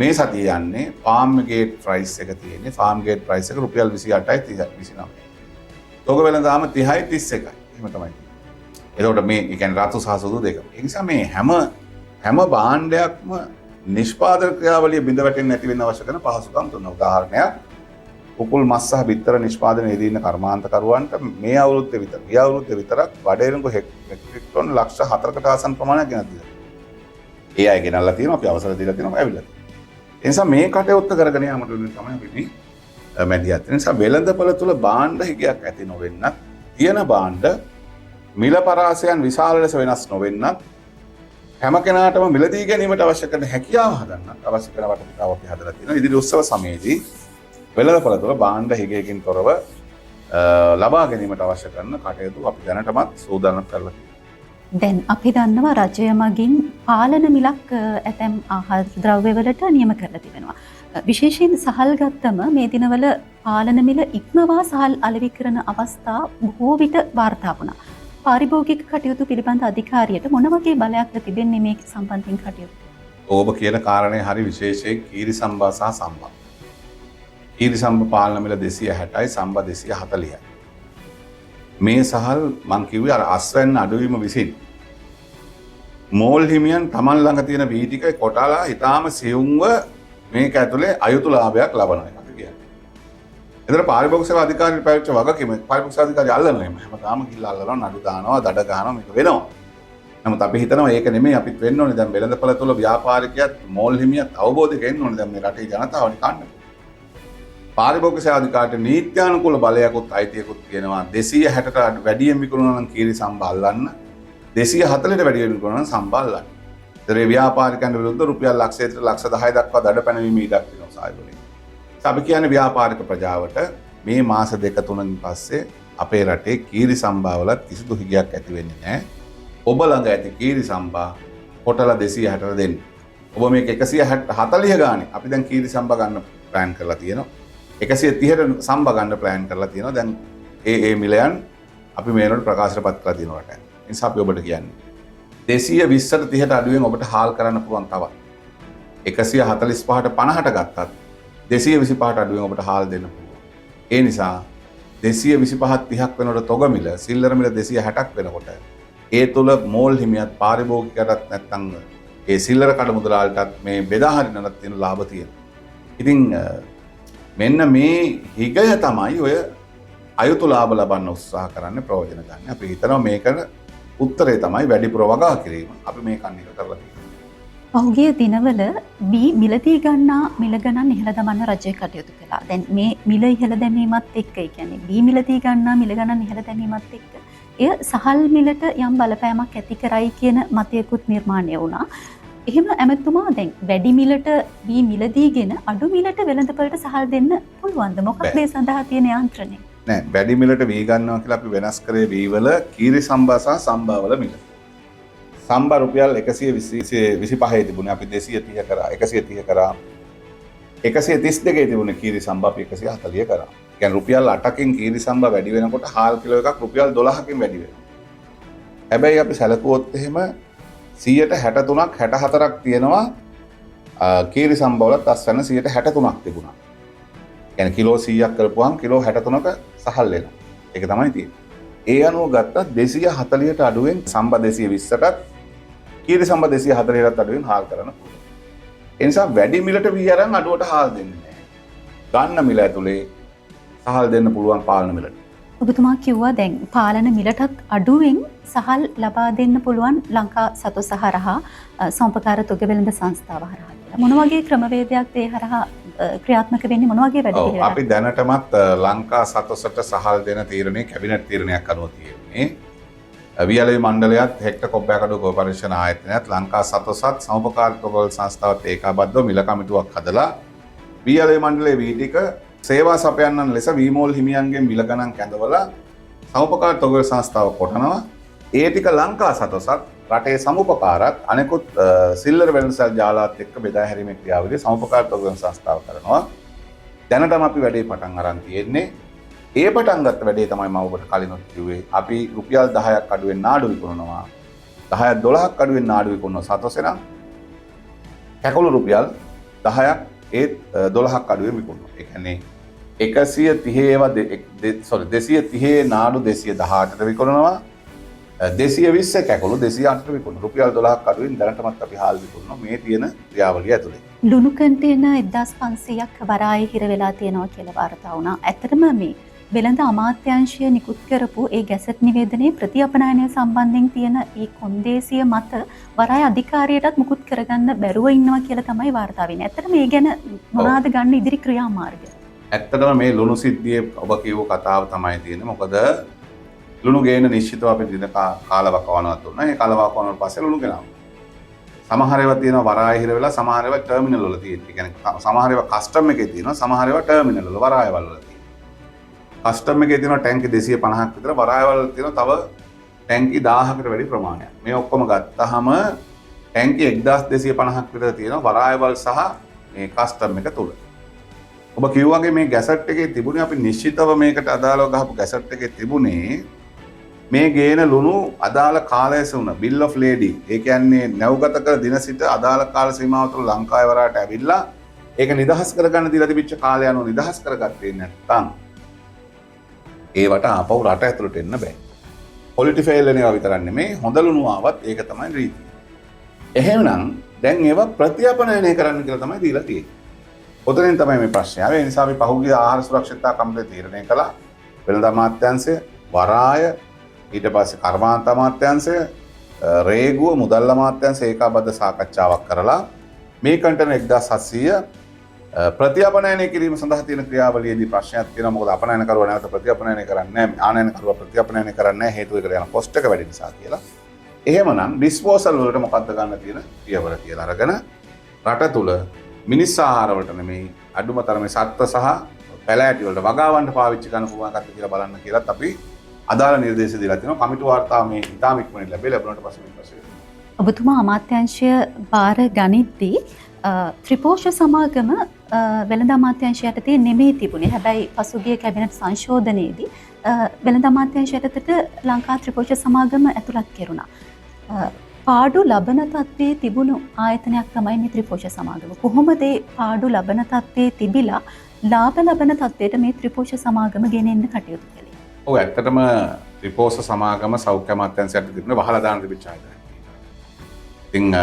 S1: මේ සතිය යන්නේ ෆාම් ගේට් ප්‍රයිස් එක තියෙන්නේ. ෆාම් ගේට් ප්‍රයිස් එක රුපියල් 28යි 29යි. තොග වෙළඳාම 30යි 31යි. එහෙම තමයි. එතකොට මේ කියන්නේ රතු සහ සුදු දෙක. ඒ නිසා මේ හැම භාණ්ඩයක්ම නිෂ්පාදන ක්‍රියාවලිය බිඳ වැටෙන්නේ නැති වෙන්න අවශ්‍ය කරන පහසුකම් තුන. උදාහරණයක් කුකුල් මස් සහ බිත්තර නිෂ්පාදනයේ යෙදී ඉන්න කර්මාන්තකරුවන්ට මේ අවුරුද්දේ විතර ගිය අවුරුද්දේ විතරක් වඩේරුඟ මෙට්‍රික් ටන් ලක්ෂ 4කට ආසන්න ප්‍රමාණයක් ගෙනත් දීලා. ඒ අය ගෙනල්ලා තියෙනවා අපි අවසර දීලා තියෙනවා ඇවිල්ලා. ඒ නිසා මේ කටයුත්ත කරගෙන යාමට වෙන තමයි අපි මේ මැදිහත්. ඒ නිසා වෙළඳපොළ තුල භාණ්ඩ හිගයක් ඇති නොවෙන්නත් තියෙන භාණ්ඩ මිල පරාසයන් විශාල ලෙස වෙනස් නොවෙන්නත් හැම කෙනාටම මිලදී ගැනීමට අවශ්‍ය කරන හැකියාව හදන්න අවශ්‍ය කරන වටපිටාව අපි හදලා තියෙනවා. ඉදිරි උත්සව සමයේදී වෙළඳපොළ තුළ භාණ්ඩ හිගයකින් තොරව ලබා ගැනීමට අවශ්‍ය කරන කටයුතු අපි දැනටමත් සූදානම් කරලා තියෙනවා.
S2: දැන් අපි දන්නවා රජය මගින් පාලන මිලක් ඇතැම් ආහාර ද්‍රව්‍යවලට නියම කරලා තිබෙනවා. විශේෂයෙන් සහල් ගත්තම මේ දිනවල පාලන මිල ඉක්මවා සහල් අලෙවි කරන අවස්ථා බොහෝ විට වාර්තා වුණා. පාරිභෝගික කටයුතු පිළිබඳ අධිකාරියට මොන වගේ බලයක්ද තිබෙන්නේ මේ සම්බන්ධයෙන් කටයුතු?
S1: ඔබ කියන කාරණේ හරි විශේෂයෙන් කීරි සම්බා සහ සම්බා. කීරි සම්බා පාලන මිල 260යි සම්බා 240යි. මේ සහල් මං කිව්වේ අර අස්වැන්න අඩුවීම විසින් මෝල් හිමියන් තමන් ළඟ තියෙන වී ටික කොටලා ඊටාම සියුම්ව මේක ඇතුලේ අයුතු ලාභයක් ලබනවා එක අපි කියන්නේ. ඒතර පාරිභෝගික සේවා අධිකාරියට පැවච්ච වගකීම පාරිභෝගික සේවා අධිකාරිය අල්ලනවා එහෙම. හැමදාම කිල්ල අල්ලනවා නඩු දානවා දඩ ගහනවා මේක වෙනවා. නමුත් අපි හිතනවා ඒක නෙමෙයි අපිත් වෙන්න ඕනේ. දැන් වෙළඳපළ තුල ව්‍යාපාරිකයත් මෝල් හිමියත් අවබෝධයක එන්න ඕනේ. දැන් මේ රටේ ජනතාවනි කන්න. පාරිභෝගික සේවා අධිකාරියට නීත්‍යානුකූල බලයකුත් අයිතියකුත් තියෙනවා 260ට වැඩියෙන් විකුණනවා නම් කීරි සම්බා අල්ලන්න 240ට වැඩියෙන් විකුණනවා නම් සම්බා අල්ලන්න. ඒතරේ ව්‍යාපාරිකයන්ට විරුද්ධ රුපියල් ලක්ෂයට ලක්ෂ 10 දක්වා දඩ පැනවීම ඉඩක් තියෙනවා සායවලින්. අපි කියන්නේ ව්‍යාපාරික ප්‍රජාවට මේ මාස දෙක තුනකින් පස්සේ අපේ රටේ කීරි සම්බා වල කිසිදු හිගයක් ඇති වෙන්නේ නැහැ. ඔබ ළඟ ඇති කීරි සම්බා කොටලා 260ට දෙන්න. ඔබ මේක 140 ගානේ අපි දැන් කීරි සම්බා ගන්න ප්ලෑන් කරලා තියෙනවා. 130ට සම්බා ගන්න ප්ලෑන් කරලා තියෙනවා. දැන් ඒ මිලයන් අපි මේනොට ප්‍රකාශපත් කරලා තියෙනවා රට. ඒ නිසා අපි ඔබට කියන්නේ 220ට 30ට අඩුවෙන් ඔබට හාල් කරන්න පුළුවන් තවත්. 145ට 50ට ගත්තත් 225ට අඩුවෙන් ඔබට හාල් දෙන්න පුළුවන්. ඒ නිසා 225ක් 30ක් වෙනකොට තොග මිල සිල්ලර මිල 260ක් වෙනකොට ඒ තුල මෝල් හිමියත් පාරිභෝගිකයටත් නැත්නම් ඒ සිල්ලර කඩ මුදලාලටත් මේ බෙදා හරිනනත් තියෙන ලාභ තියෙනවා. ඉතින් මෙන්න මේ හිගය තමයි ඔය අයුතු ලාභ ලබන්න උත්සාහ කරන්න ප්‍රයෝජන ගන්න. අපි හිතනවා මේකට උත්තරේ තමයි වැඩිපුර වගා කිරීම. අපි මේ කන්නේ කරලා තියෙනවා.
S2: පහුගිය දිනවල බී මිලදී ගන්නා මිල ගණන් ඉහළ දමන්න රජය කටයුතු කළා. දැන් මේ මිල ඉහළ දැමීමත් එක්ක ඒ කියන්නේ බී මිලදී ගන්නා මිල ගණන් ඉහළ දැමීමත් එක්ක එය සහල් මිලට යම් බලපෑමක් ඇති කරයි කියන මතයකුත් නිර්මාණය වුණා. එහෙම ඇමතුමා දැන් වැඩි මිලට බී මිලදීගෙන අඩු මිලට වෙළඳපළට සහල් දෙන්න පුළුවන්ද? මොකක්ද ඒ සඳහා තියෙන යාන්ත්‍රණය?
S1: නෑ වැඩි මිලට වී ගන්නවා කියලා අපි වෙනස් කරේ වී වල කීරි සම්බා සහ සම්බා වල මිල. සම්බා රුපියල් 125 තිබුණේ අපි 230 කරා 130 කරා 132 තිබුණේ කීරි සම්බා අපි 140 කරා. කියන්නේ රුපියල් 8කින් කීරි සම්බා වැඩි වෙනකොට හාල් කිලෝ එකක් රුපියල් 12කින් වැඩි වෙනවා. හැබැයි අපි සැලකුවොත් එහෙම 63ක් 64ක් තියෙනවා කීරි සම්බා වලත් අස්වැන්න 63ක් තිබුණා. කියන්නේ කිලෝ 100ක් කරපුවාම කිලෝ 63ක සහල් වෙනවා. ඒක තමයි තියෙන්නේ. ඒ අනුව ගත්තත් 240ට අඩුවෙන් සම්බා 220ටත් කීරි සම්බා 240ටත් අඩුවෙන් හාල් කරන්න පුළුවන්. ඒ නිසා වැඩි මිලට වී අරන් අඩුවට හාල් දෙන්නේ නැහැ. ගන්න මිල ඇතුලේ සහල් දෙන්න පුළුවන් පාලන මිලට.
S2: ඔබතුමා කිව්වා දැන් පාලන මිලටත් අඩුවෙන් සහල් ලබා දෙන්න පුළුවන් ලංකා සතු සහරහා සම්පකාර තොග වෙළඳ සංස්ථාව හරහා කියලා. මොන වගේ ක්‍රමවේදයක්ද ඒ හරහා ක්‍රියාත්මක වෙන්නේ? මොන වගේ වැඩ පිළිවෙලක්?
S1: අපි දැනටමත් ලංකා සතොසට සහල් දෙන තීරණය කැබිනට් තීරණයක් අනුව තියෙන්නේ. වියලේ මණ්ඩලයත් හෙක්ටර් කොබ්බෑකඩුව ගෝපරීක්ෂණ ආයතනයත් ලංකා සතොසත් සමූපකාර තොග සංස්ථාවත් ඒකාබද්ධව මිල කමිටුවක් හදලා වියලේ මණ්ඩලයේ වී ටික සේවා සපයන්නන් ලෙස වීමෝල් හිමියන්ගෙන් මිල ගණන් කැඳවලා සමූපකාර තොග සංස්ථාව කොටනවා. ඒ ටික ලංකා සතොසත් රටේ සමූපකාරත් අනෙකුත් සිල්ලර වෙළඳසල් ජාලාත් එක්ක බෙදා හැරීමේ ක්‍රියාවලිය සමූපකාර තොග සංස්ථාව කරනවා. දැනටම අපි වැඩේ පටන් අරන් තියෙන්නේ. ඒ පටන් ගත්ත වැඩේ තමයි මම ඔබට කලිනුත් කිව්වේ. අපි රුපියල් 10ක් අඩුවෙන් නාඩු විකුණනවා. 10ක් 12ක් අඩුවෙන් නාඩු විකුණනවා සතොසේ නම්. කැකුළු රුපියල් 10ක් ඒත් 12ක් අඩුවෙන් විකුණනවා. ඒ කියන්නේ 230 නාඩු 218ට විකුණනවා. 220 කැකුළු 208ට විකුණනවා. රුපියල් 12ක් අඩුවෙන් දැනටමත් අපි හාල් විකුණනවා මේ තියෙන ක්‍රියාවලිය ඇතුලේ.
S2: ලුණු කන්ටේනර් 1500ක් වරායේ හිර වෙලා තියෙනවා කියලා වාර්තා වුණා. ඇත්තටම මේ වෙළඳ අමාත්‍යාංශය නිකුත් කරපු ඒ ගැසට් නිවේදනයේ ප්‍රතිඅපනයනය සම්බන්ධයෙන් තියෙන ඒ කොන්දේසිය මත වරාය අධිකාරියටත් මුකුත් කරගන්න බැරුව ඉන්නවා කියලා තමයි වාර්තා වෙන්නේ. ඇත්තටම මේ ගැන මොනවාද ගන්න ඉදිරි ක්‍රියාමාර්ගය?
S1: ඇත්තටම මේ ලුණු සිද්ධියේ ඔබ කියව කතාව තමයි තියෙන්නේ. මොකද ලුණු ගේන නිශ්චිතව අපි දින කාලවකවානුවක් දුන්නා. ඒ කාලවකවානුවට පස්සේ ලුණු ගෙනාවා. සමහර ඒවා තියෙනවා වරාය හිර වෙලා, සමහර ඒවා ටර්මිනල් වල තියෙනවා. ඒ කියන්නේ සමහර ඒවා කස්ටම් එකේ තියෙනවා, සමහර ඒවා ටර්මිනල් වල වරායවල වල තියෙනවා. කස්ටම් එකේ තියෙනවා ටැංකි 250ක් විතර, වරායවල තියෙනවා තව ටැංකි 1000කට වැඩි ප්‍රමාණයක්. මේ ඔක්කොම ගත්තාම ටැංකි 1250ක් විතර තියෙනවා වරායවල සහ මේ කස්ටම් එක තුල. ඔබ කිව්වාගේ මේ ගැසට් එකේ තිබුණේ අපි නිශ්චිතව මේකට අදාළව ගහපු ගැසට් එකේ තිබුණේ මේ ගේන ලුණු අදාළ කාලය සුණ බිල් ඔෆ් ලේඩින්. ඒ කියන්නේ නැව්ගත කර දින සිට අදාළ කාල සීමාව තුළ ලංකාවේ වරාට ඇවිල්ලා ඒක නිදහස් කරගන්න දීලා තිබිච්ච කාලය අනුව නිදහස් කරගත්තේ නැත්නම් ඒවට ආපහු රට ඇතුළට එන්න බෑ. ක්වොලිටි ෆේල් වෙන ඒවා විතරක් නෙමෙයි, හොඳ ලුණු ආවත් ඒක තමයි රීතිය. එහෙමනම් දැන් ඒවා ප්‍රත්‍යාපනයනය කරන්න කියලා තමයි දීලා තියෙන්නේ. ඔතනින් තමයි මේ ප්‍රශ්නේ ආවේ. ඒ නිසා අපි පහුගිය ආහාර සුරක්ෂිතතා කමිටුවේ තීරණය කළා වෙළඳ අමාත්‍යාංශය, වරාය, ඊට පස්සේ කර්මාන්ත අමාත්‍යාංශය, රේගුව, මුදල් අමාත්‍යාංශය ඒකාබද්ධ සාකච්ඡාවක් කරලා මේ කන්ටන 1700 ප්‍රත්‍යාපනයනය කිරීම සඳහා තියෙන ක්‍රියාවලියේදී ප්‍රශ්නයක් තියෙනවා. මොකද අපනයනකරුවා නැවත ප්‍රත්‍යාපනයනය කරන්නේ නැහැ. ආනයනකරුවා ප්‍රත්‍යාපනයනය කරන්නේ නැහැ. හේතුව ඒකට යන කොස්ට් එක වැඩි නිසා කියලා. එහෙමනම් ඩිස්පෝසල් වලට මොකද්ද ගන්න තියෙන පියවර කියලා අරගෙන රට තුල මිනිස් ආහාර වලට නෙමෙයි අඩුම තරමේ සත්ත්ව සහ පැලෑටි වලට වගාවන්න පාවිච්චි කරන්න පුළුවන් එකක්ද කියලා බලන්න කියලාත් අපි අදාළ නිර්දේශ දීලා තිනවා. කමිටු වාර්තාව මේ ඉතාම ඉක්මනින් ලැබුණාට පස්සේ මේ ප්‍රශ්නේ.
S2: ඔබතුමා අමාත්‍යාංශය බාර ගනිද්දී ත්‍රිපෝෂ සමාගම වෙළඳ අමාත්‍යාංශය යටතේ නෙමෙයි තිබුණේ. හැබැයි පසුගිය කැබිනට් සංශෝධනයේදී වෙළඳ අමාත්‍යාංශය යටතට ලංකා ත්‍රිපෝෂ සමාගම ඇතුළත් කෙරුණා. පාඩු ලබන තත්ත්වයේ තිබුණු ආයතනයක් තමයි මේ ත්‍රිපෝෂ සමාගම. කොහොමද මේ පාඩු ලබන තත්ත්වයේ තිබිලා ලාභ ලබන තත්ත්වයට මේ ත්‍රිපෝෂ සමාගම ගෙනෙන්න කටයුතු කළේ?
S1: ඔව්, ඇත්තටම ත්‍රිපෝෂ සමාගම සෞඛ්‍ය අමාත්‍යාංශයට තිබුණේ වහලා දාන තිබිච්ච ආයතනයක්. ඉතින්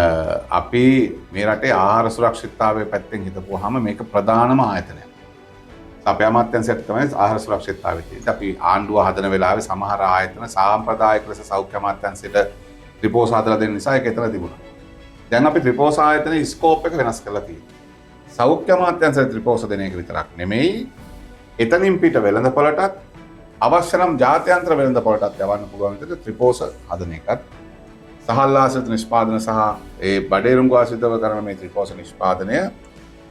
S1: අපි මේ රටේ ආහාර සුරක්ෂිතතාවයේ පැත්තෙන් හිතපුවාම මේක ප්‍රධානම ආයතනයක්. අපේ අමාත්‍යාංශයට තමයි ආහාර සුරක්ෂිතතාවය තියෙන්නේ. අපි ආණ්ඩුව හදන වෙලාවේ සමහර ආයතන සාම්ප්‍රදායික ලෙස සෞඛ්‍ය අමාත්‍යාංශයට ත්‍රිපෝෂ හදලා දෙන්න නිසා ඒක එතන තිබුණා. දැන් අපි ත්‍රිපෝෂ ආයතනයේ ස්කෝප් එක වෙනස් කරලා තියෙනවා. සෞඛ්‍ය අමාත්‍යාංශයට ත්‍රිපෝෂ දෙන එක විතරක් නෙමෙයි, එතනින් පිට වෙළඳපොළටත් අවශ්‍ය නම් ජාත්‍යන්තර වෙළඳපොළටත් යවන්න පුළුවන් විදිහට ත්‍රිපෝෂ හදන එකත්, සහල් ආශ්‍රිත නිෂ්පාදන සහ ඒ බඩේරුංගු ආශ්‍රිතව කරන මේ ත්‍රිපෝෂ නිෂ්පාදනය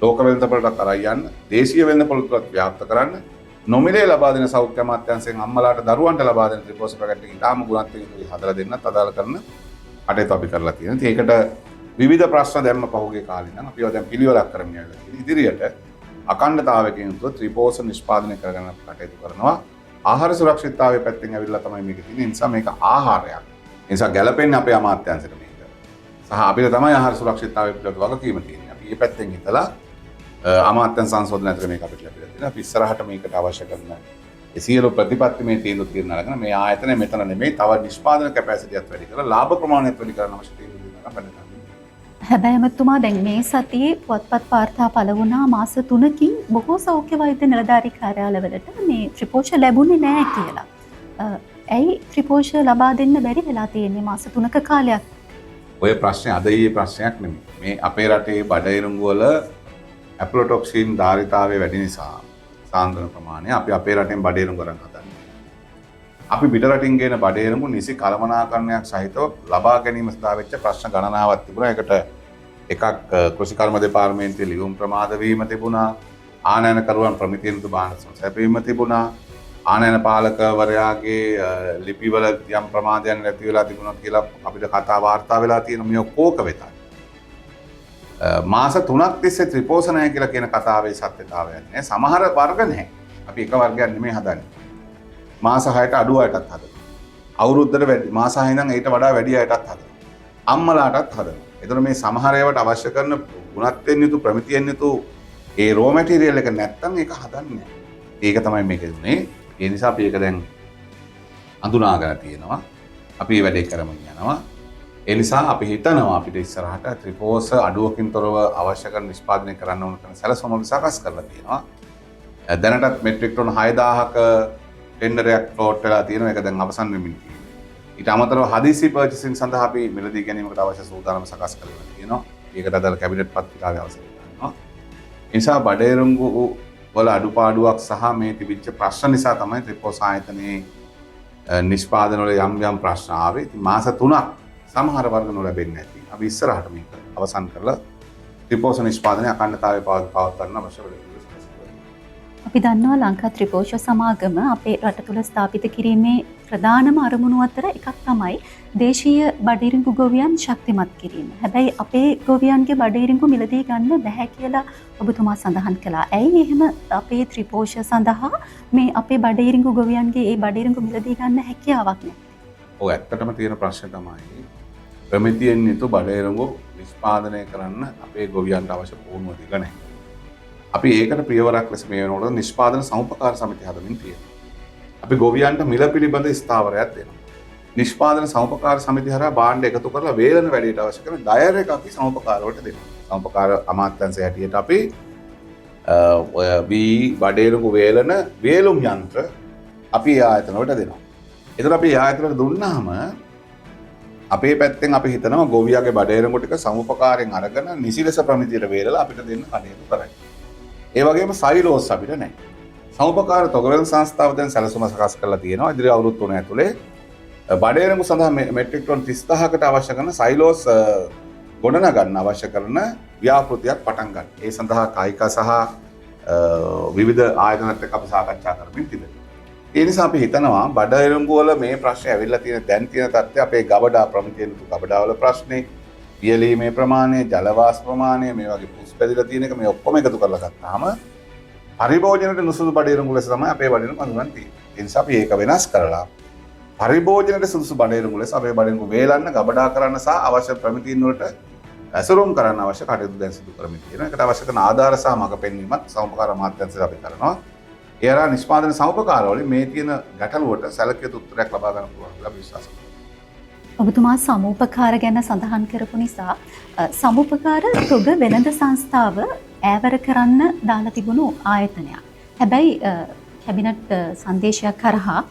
S1: ලෝක වෙළඳපොළටත් අරන් යන්න, දේශීය වෙළඳපොළටත් ව්‍යාප්ත කරන්න, නොමිලේ ලබා දෙන සෞඛ්‍ය අමාත්‍යාංශයෙන් අම්මලාට දරුවන්ට ලබා දෙන ත්‍රිපෝෂ පැකට් එක ඉතාම ගුණාත්මක විදිහට හදලා දෙන්නත් අදාළ කරන කටයුතු අපි කරලා තියෙනවා. ඒකට විවිධ ප්‍රශ්න දැම්ම පහුගිය කාලේ නම් අපිව දැන් පිළිවෙලක් කරමින් යනවා. ඉදිරියට අඛණ්ඩතාවයකින් යුතුව ත්‍රිපෝෂ නිෂ්පාදනය කරගෙන කටයුතු කරනවා. ආහාර සුරක්ෂිතතාවයේ පැත්තෙන් ඇවිල්ලා තමයි මේක තියෙන්නේ. ඒ නිසා මේක ආහාරයක්. ඒ නිසා ගැළපෙන්නේ අපේ අමාත්‍යාංශයට මේක. සහ අපිට තමයි ආහාර සුරක්ෂිතතාවය පිළිබඳව වගකීම තියෙන්නේ. අපි මේ පැත්තෙන් හිතලා අමාත්‍යාංශ සංශෝධන ඇතුළේ මේක අපිට ලැබිලා තියෙනවා. අපි ඉස්සරහට මේකට අවශ්‍ය කරන ඒ සියලු ප්‍රතිපත්ති මේ තීරණ අරගෙන මේ ආයතනය මෙතන නෙමෙයි තව නිෂ්පාදන කැපැසිටි එකත් වැඩි කරලා ලාභ ප්‍රමාණයත් වැඩි කරන්න අවශ්‍ය තීරණ දෙනවා අපිට.
S2: හැබැයි එමතුමා දැන් මේ සතියේ පුවත්පත් වාර්තා පළ වුණා මාස 3කින් බොහෝ සෞඛ්‍ය වෛද්‍ය නිලධාරී කාර්යාලවලට මේ ත්‍රිපෝෂ ලැබුණේ නැහැ කියලා. ඇයි ත්‍රිපෝෂ ලබා දෙන්න බැරි වෙලා තියෙන්නේ මාස 3ක කාලයක්?
S1: ඔය ප්‍රශ්නේ අද ඊයේ ප්‍රශ්නයක් නෙමෙයි. මේ අපේ රටේ බඩේරුංගු වල ඇප්ලොටොක්සින් ධාරිතාවය වැඩි නිසා සාන්ද්‍රණ ප්‍රමාණය අපි අපේ රටෙන් බඩේරුංගු ගන්න හදන්නේ. අපි පිට රටින් ගෙන බඩේරුංගු නිසි කළමනාකරණයක් සහිතව ලබා ගැනීම සඳහා වෙච්ච ප්‍රශ්න ගණනාවක් තිබුණා. ඒකට එකක් කෘෂිකර්ම දෙපාර්තමේන්තුවේ ලියුම් ප්‍රමාද වීම තිබුණා. ආනයනකරුවන් ප්‍රමිතියන්තු බාන සැපීම තිබුණා. ආනයන පාලකවරයාගේ ලිපිවල යම් ප්‍රමාදයන් නැති වෙලා තිබුණා කියලා අපිට කතා වාර්තා වෙලා තියෙන මේ කෝක වෙතයි. මාස 3ක් තිස්සේ ත්‍රිපෝෂණය කියලා කියන කතාවේ සත්‍යතාවයක් නෑ. සමහර වර්ග නැහැ. අපි එක වර්ගයක් නෙමෙයි හදන්නේ. මාස 6ට අඩු අයටත් හදනවා. අවුරුද්දට වැඩි මාස 6 ඉඳන් ඊට වඩා වැඩි අයටත් හදනවා. අම්මලාටත් හදනවා. ඒතර මේ සමහර ඒවාට අවශ්‍ය කරන ගුණත්වයෙන් යුතු ප්‍රමිතියෙන් යුතු ඒ රෝ මැටීරියල් එක නැත්තම් ඒක හදන්නේ නැහැ. ඒක තමයි මේකේ උනේ. ඒ නිසා අපි ඒක දැන් අඳුනාගෙන තියෙනවා. අපි මේ වැඩේ කරමින් යනවා. ඒ නිසා අපි හිතනවා අපිට ඉස්සරහට ත්‍රිපෝෂ අඩුවකින් තොරව අවශ්‍ය කරන නිෂ්පාදනය කරන්න ඕන කරන සැලසුම් අපි සකස් කරලා තියෙනවා. දැනටත් මෙට්‍රික් ටොන් 6000ක ටෙන්ඩරයක් ෆ්ලෝට් වෙලා තියෙනවා. ඒක දැන් අවසන් වෙමින් තියෙනවා. ඊට අමතරව හදිසි පර්චේසින් සඳහා අපි මිලදී ගැනීමකට අවශ්‍ය සූදානම සකස් කරලා තියෙනවා. ඒකට අදාළ කැබිනට් පත්‍රිකාවේ අවශ්‍ය කරනවා. ඒ නිසා බඩේරුංගු වල අඩුපාඩුවක් සහ මේ තිබිච්ච ප්‍රශ්න නිසා තමයි ත්‍රිපෝෂ ආයතනයේ නිෂ්පාදන වල යම් ප්‍රශ්න ආවේ. ඉතින් මාස 3ක් සමහර වර්ග නොලැබෙන්නේ නැති. අපි ඉස්සරහට මේක අවසන් කරලා ත්‍රිපෝෂ නිෂ්පාදනය අඛණ්ඩතාවය පවත්වන්න අවශ්‍ය වෙනවා.
S2: අපි දන්නවා ලංකා ත්‍රිපෝෂ සමාගම අපේ රට තුළ ස්ථාපිත කිරීමේ ප්‍රධානම අරමුණු අතර එකක් තමයි දේශීය බඩිරිඟු ගොවියන් ශක්තිමත් කිරීම. හැබැයි අපේ ගොවියන්ගේ බඩිරිඟු මිලදී ගන්න බැහැ කියලා ඔබතුමා සඳහන් කළා. ඇයි එහෙම අපේ ත්‍රිපෝෂ සඳහා මේ අපේ බඩිරිඟු ගොවියන්ගේ ඒ බඩිරිඟු මිලදී ගන්න හැකියාවක් නැහැ?
S1: ඔව් ඇත්තටම තියෙන ප්‍රශ්නේ තමයි ප්‍රමිතියෙන් යුතු බඩිරිඟු නිෂ්පාදනය කරන්න අපේ ගොවියන්ට අවශ්‍ය පුහුණුව දීලා නැහැ. අපි ඒකට ප්‍රියවරක් ලෙස මේ වෙනකොට නිෂ්පාදන සමුපකාර සමිති හදමින් තියෙනවා. අපි ගොවියන්ට මිල පිළිබඳ ස්ථාවරයක් දෙනවා. නිෂ්පාදන සමුපකාර සමිති හරහා භාණ්ඩ එකතු කරලා වේලන වැඩේට අවශ්‍ය කරන ඩයර් එක අපි සමුපකාර වලට දෙනවා. සමුපකාර අමාත්‍යාංශය හැටියට අපි ඔය බඩේරුඟු වේලන වේලුම් යන්ත්‍ර අපි ආයතන වලට දෙනවා. ඒතර අපි ආයතන වලට දුන්නාම අපේ පැත්තෙන් අපි හිතනවා ගොවියාගේ බඩේරුඟු ටික සමුපකාරයෙන් අරගෙන නිසි ලෙස ප්‍රමිතියට වේලලා අපිට දෙන්න කටයුතු කරයි. ඒ වගේම සයිලෝස් අපිට නැහැ. සමුපකාර තොගවැල් සංස්ථාව දැන් සැලසුම සකස් කරලා තියෙනවා. ඉදිරි අවුරුදු 3 ඇතුලේ බඩේරුඟු සඳහා මෙට්‍රික් ටන් 30000කට අවශ්‍ය කරන සයිලෝස් ගොඩනගන්න අවශ්‍ය කරන ව්‍යාපෘතියක් පටන් ගන්න. ඒ සඳහා කායිකා සහ විවිධ ආයතනත් එක්ක අපි සාකච්ඡා කරමින් තිබෙනවා. ඒ නිසා අපි හිතනවා බඩේරුඟු වල මේ ප්‍රශ්නේ ඇවිල්ලා තියෙන දැන් තියෙන තත්ත්වය අපේ ගබඩා ප්‍රමිතියෙන් ගබඩා වල ප්‍රශ්නේ, පියලීමේ ප්‍රමාණය, ජල වාෂ්ප ප්‍රමාණය, මේ වගේ පුස් පැදිලා තියෙන එක මේ ඔක්කොම එකතු කරලා ගත්තාම පරිභෝජනයට නුසුදුසු බඩේරුඟු ලෙස තමයි අපේ බඩේරුඟු හඳුන්වන්නේ තියෙන්නේ. ඒ නිසා අපි ඒක වෙනස් කරලා පරිභෝජනයට සුදුසු බඩේරුඟු ලෙස අපේ බඩේරුඟු වේලන්න, ගබඩා කරන්න සහ අවශ්‍ය ප්‍රමිතීන් වලට ඇසුරුම් කරන්න අවශ්‍ය කටයුතු දැන් සිදු කරමින් තියෙනවා. ඒකට අවශ්‍ය කරන ආධාර සහ මඟ පෙන්වීමත් සමුපකාර අමාත්‍යාංශයෙන් අපි කරනවා. ඒ අරා නිෂ්පාදන සමුපකාර වලින් මේ තියෙන ගැටලුවට සැලකිය යුතු උත්තරයක් ලබා ගන්න පුළුවන් කියලා අපි විශ්වාස කරනවා.
S2: ඔබතුමා සමුපකාර ගැන සඳහන් කරපු නිසා සමුපකාර තොග වෙළඳ සංස්ථාව ඈවර කරන්න දාලා තිබුණු ආයතනයක්. හැබැයි කැබිනට් සංදේශයක් කරහා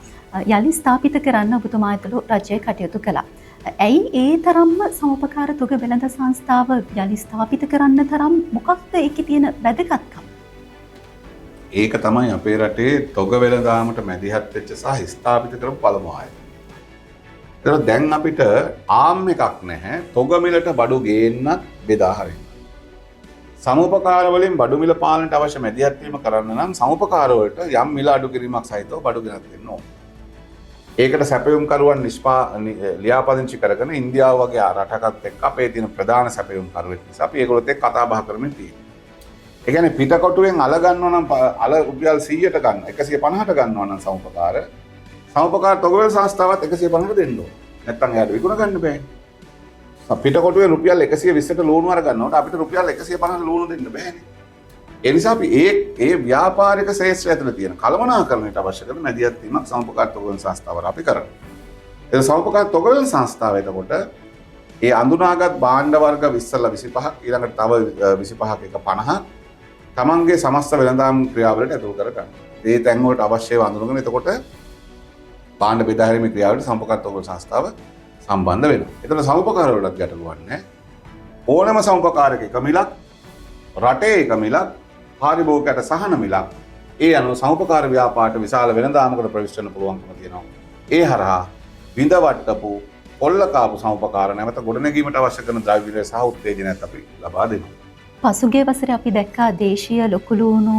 S2: යලි ස්ථාපිත කරන්න ඔබතුමා ඇතුළු රජය කටයුතු කළා. ඇයි ඒ තරම්ම සමුපකාර තොග වෙළඳ සංස්ථාව යලි ස්ථාපිත කරන්න තරම් මොකක්ද ඒකේ තියෙන වැදගත්කම?
S1: ඒක තමයි අපේ රටේ තොග වෙළඳාමට මැදිහත් වෙච්ච සහ ස්ථාපිත කරපු පළමු ආයතනය. ඒතර දැන් අපිට ආම් එකක් නැහැ තොග මිලට බඩු ගේන්නත් බෙදා හරින්න. සමුපකාර වලින් බඩු මිල පාලනයට අවශ්‍ය මැදිහත් වීම කරන්න නම් සමුපකාර වලට යම් මිල අඩු කිරීමක් සහිතව බඩු ගෙනත් දෙන්න ඕන. ඒකට සැපයුම්කරුවන් ලියාපදිංචි කරගෙන ඉන්දියාව වගේ රටකත් එක්ක අපේ තියෙන ප්‍රධාන සැපයුම්කරුවෙක් නිසා අපි ඒගොල්ලොත් එක්ක කතා බහ කරමින් තියෙනවා. ඒ කියන්නේ පිටකොටුවෙන් අල ගන්නවා නම් අල රුපියල් 100ට ගන්න 150ට ගන්නවා නම් සමුපකාර තොගවැල් සංස්ථාවත් 150ට දෙන්න ඕන. නැත්තම් එයාට විකුණ ගන්න බෑ. පිටකොටුවේ රුපියල් 120ට ලෝන් වර ගන්නකොට අපිට රුපියල් 150ට ලෝන් දෙන්න බෑනේ. ඒ නිසා අපි ඒ ව්‍යාපාරික ශ්‍රේෂ්ඨ ඇතුළේ තියෙන කළමනාකරණයට අවශ්‍ය කරන මැදිහත් වීමක් සමුපකාර තොගවැල් සංස්ථාවල අපි කරනවා. ඒ සමුපකාර තොගවැල් සංස්ථාව එතකොට ඒ අඳුනාගත් භාණ්ඩ වර්ග 20ලා 25ක් ඊළඟට තව 25ක එක 50ක් තමන්ගේ සමස්ත වෙළඳාම් ක්‍රියාවලට ඇතුළු කර ගන්න. ඒ තැන් වලට අවශ්‍යව අඳුනගෙන එතකොට භාණ්ඩ බෙදා හැරීමේ ක්‍රියාවලට සමුපකාර තොගවැල් සංස්ථාව සම්බන්ධ වෙනවා. එතන සමුපකාර වලට ගැටලුවක් නැහැ. ඕනෑම සමුපකාරයක එක මිලක් රටේ එක මිලක් පාරිභෝගිකයට සහන මිලක් ඒ අනුව සමුපකාර ව්‍යාපාරයට විශාල වෙළඳාමකට ප්‍රවිෂ්ඨ වෙන්න පුළුවන්කම තියෙනවා. ඒ හරහා විඳවට්ටපු කොල්ල කාපු සමුපකාර නැවත ගොඩනැගීමට අවශ්‍ය කරන ද්‍රව්‍ය සහ උත්තේජනයත් අපි ලබා දෙනවා.
S2: පසුගිය වසරේ අපි දැක්කා දේශීය ලොකු ලුණු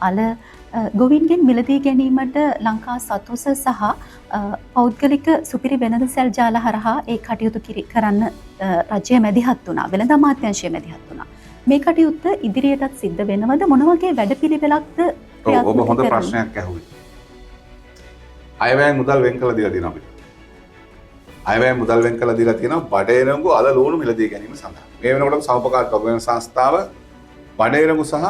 S2: අල ගොවින්ගෙන් මිලදී ගැනීමට ලංකා සතුස සහ පෞද්ගලික සුපිරි වෙළඳ සැල් ජාල හරහා ඒ කටයුතු කරන්න රජය මැදිහත් වුණා. වෙළඳ අමාත්‍යාංශය මැදිහත් වුණා. මේ කටයුත්ත ඉදිරියටත් සිද්ධ වෙනවද? මොන වගේ වැඩපිළිවෙලක්ද ක්‍රියාත්මක
S1: ඔබ හොඳ ප්‍රශ්නයක් ඇහුවේ. අයවැය මුදල් වෙන් කළ දීලා තියෙනවා අපිට. අයවැය මුදල් වෙන් කළ දීලා තියෙනවා බඩේරඟු අල ලුණු මිලදී ගැනීම සඳහා. මේ වෙනකොට සමුපකාර තොගවැල් සංස්ථාව බඩේරඟු සහ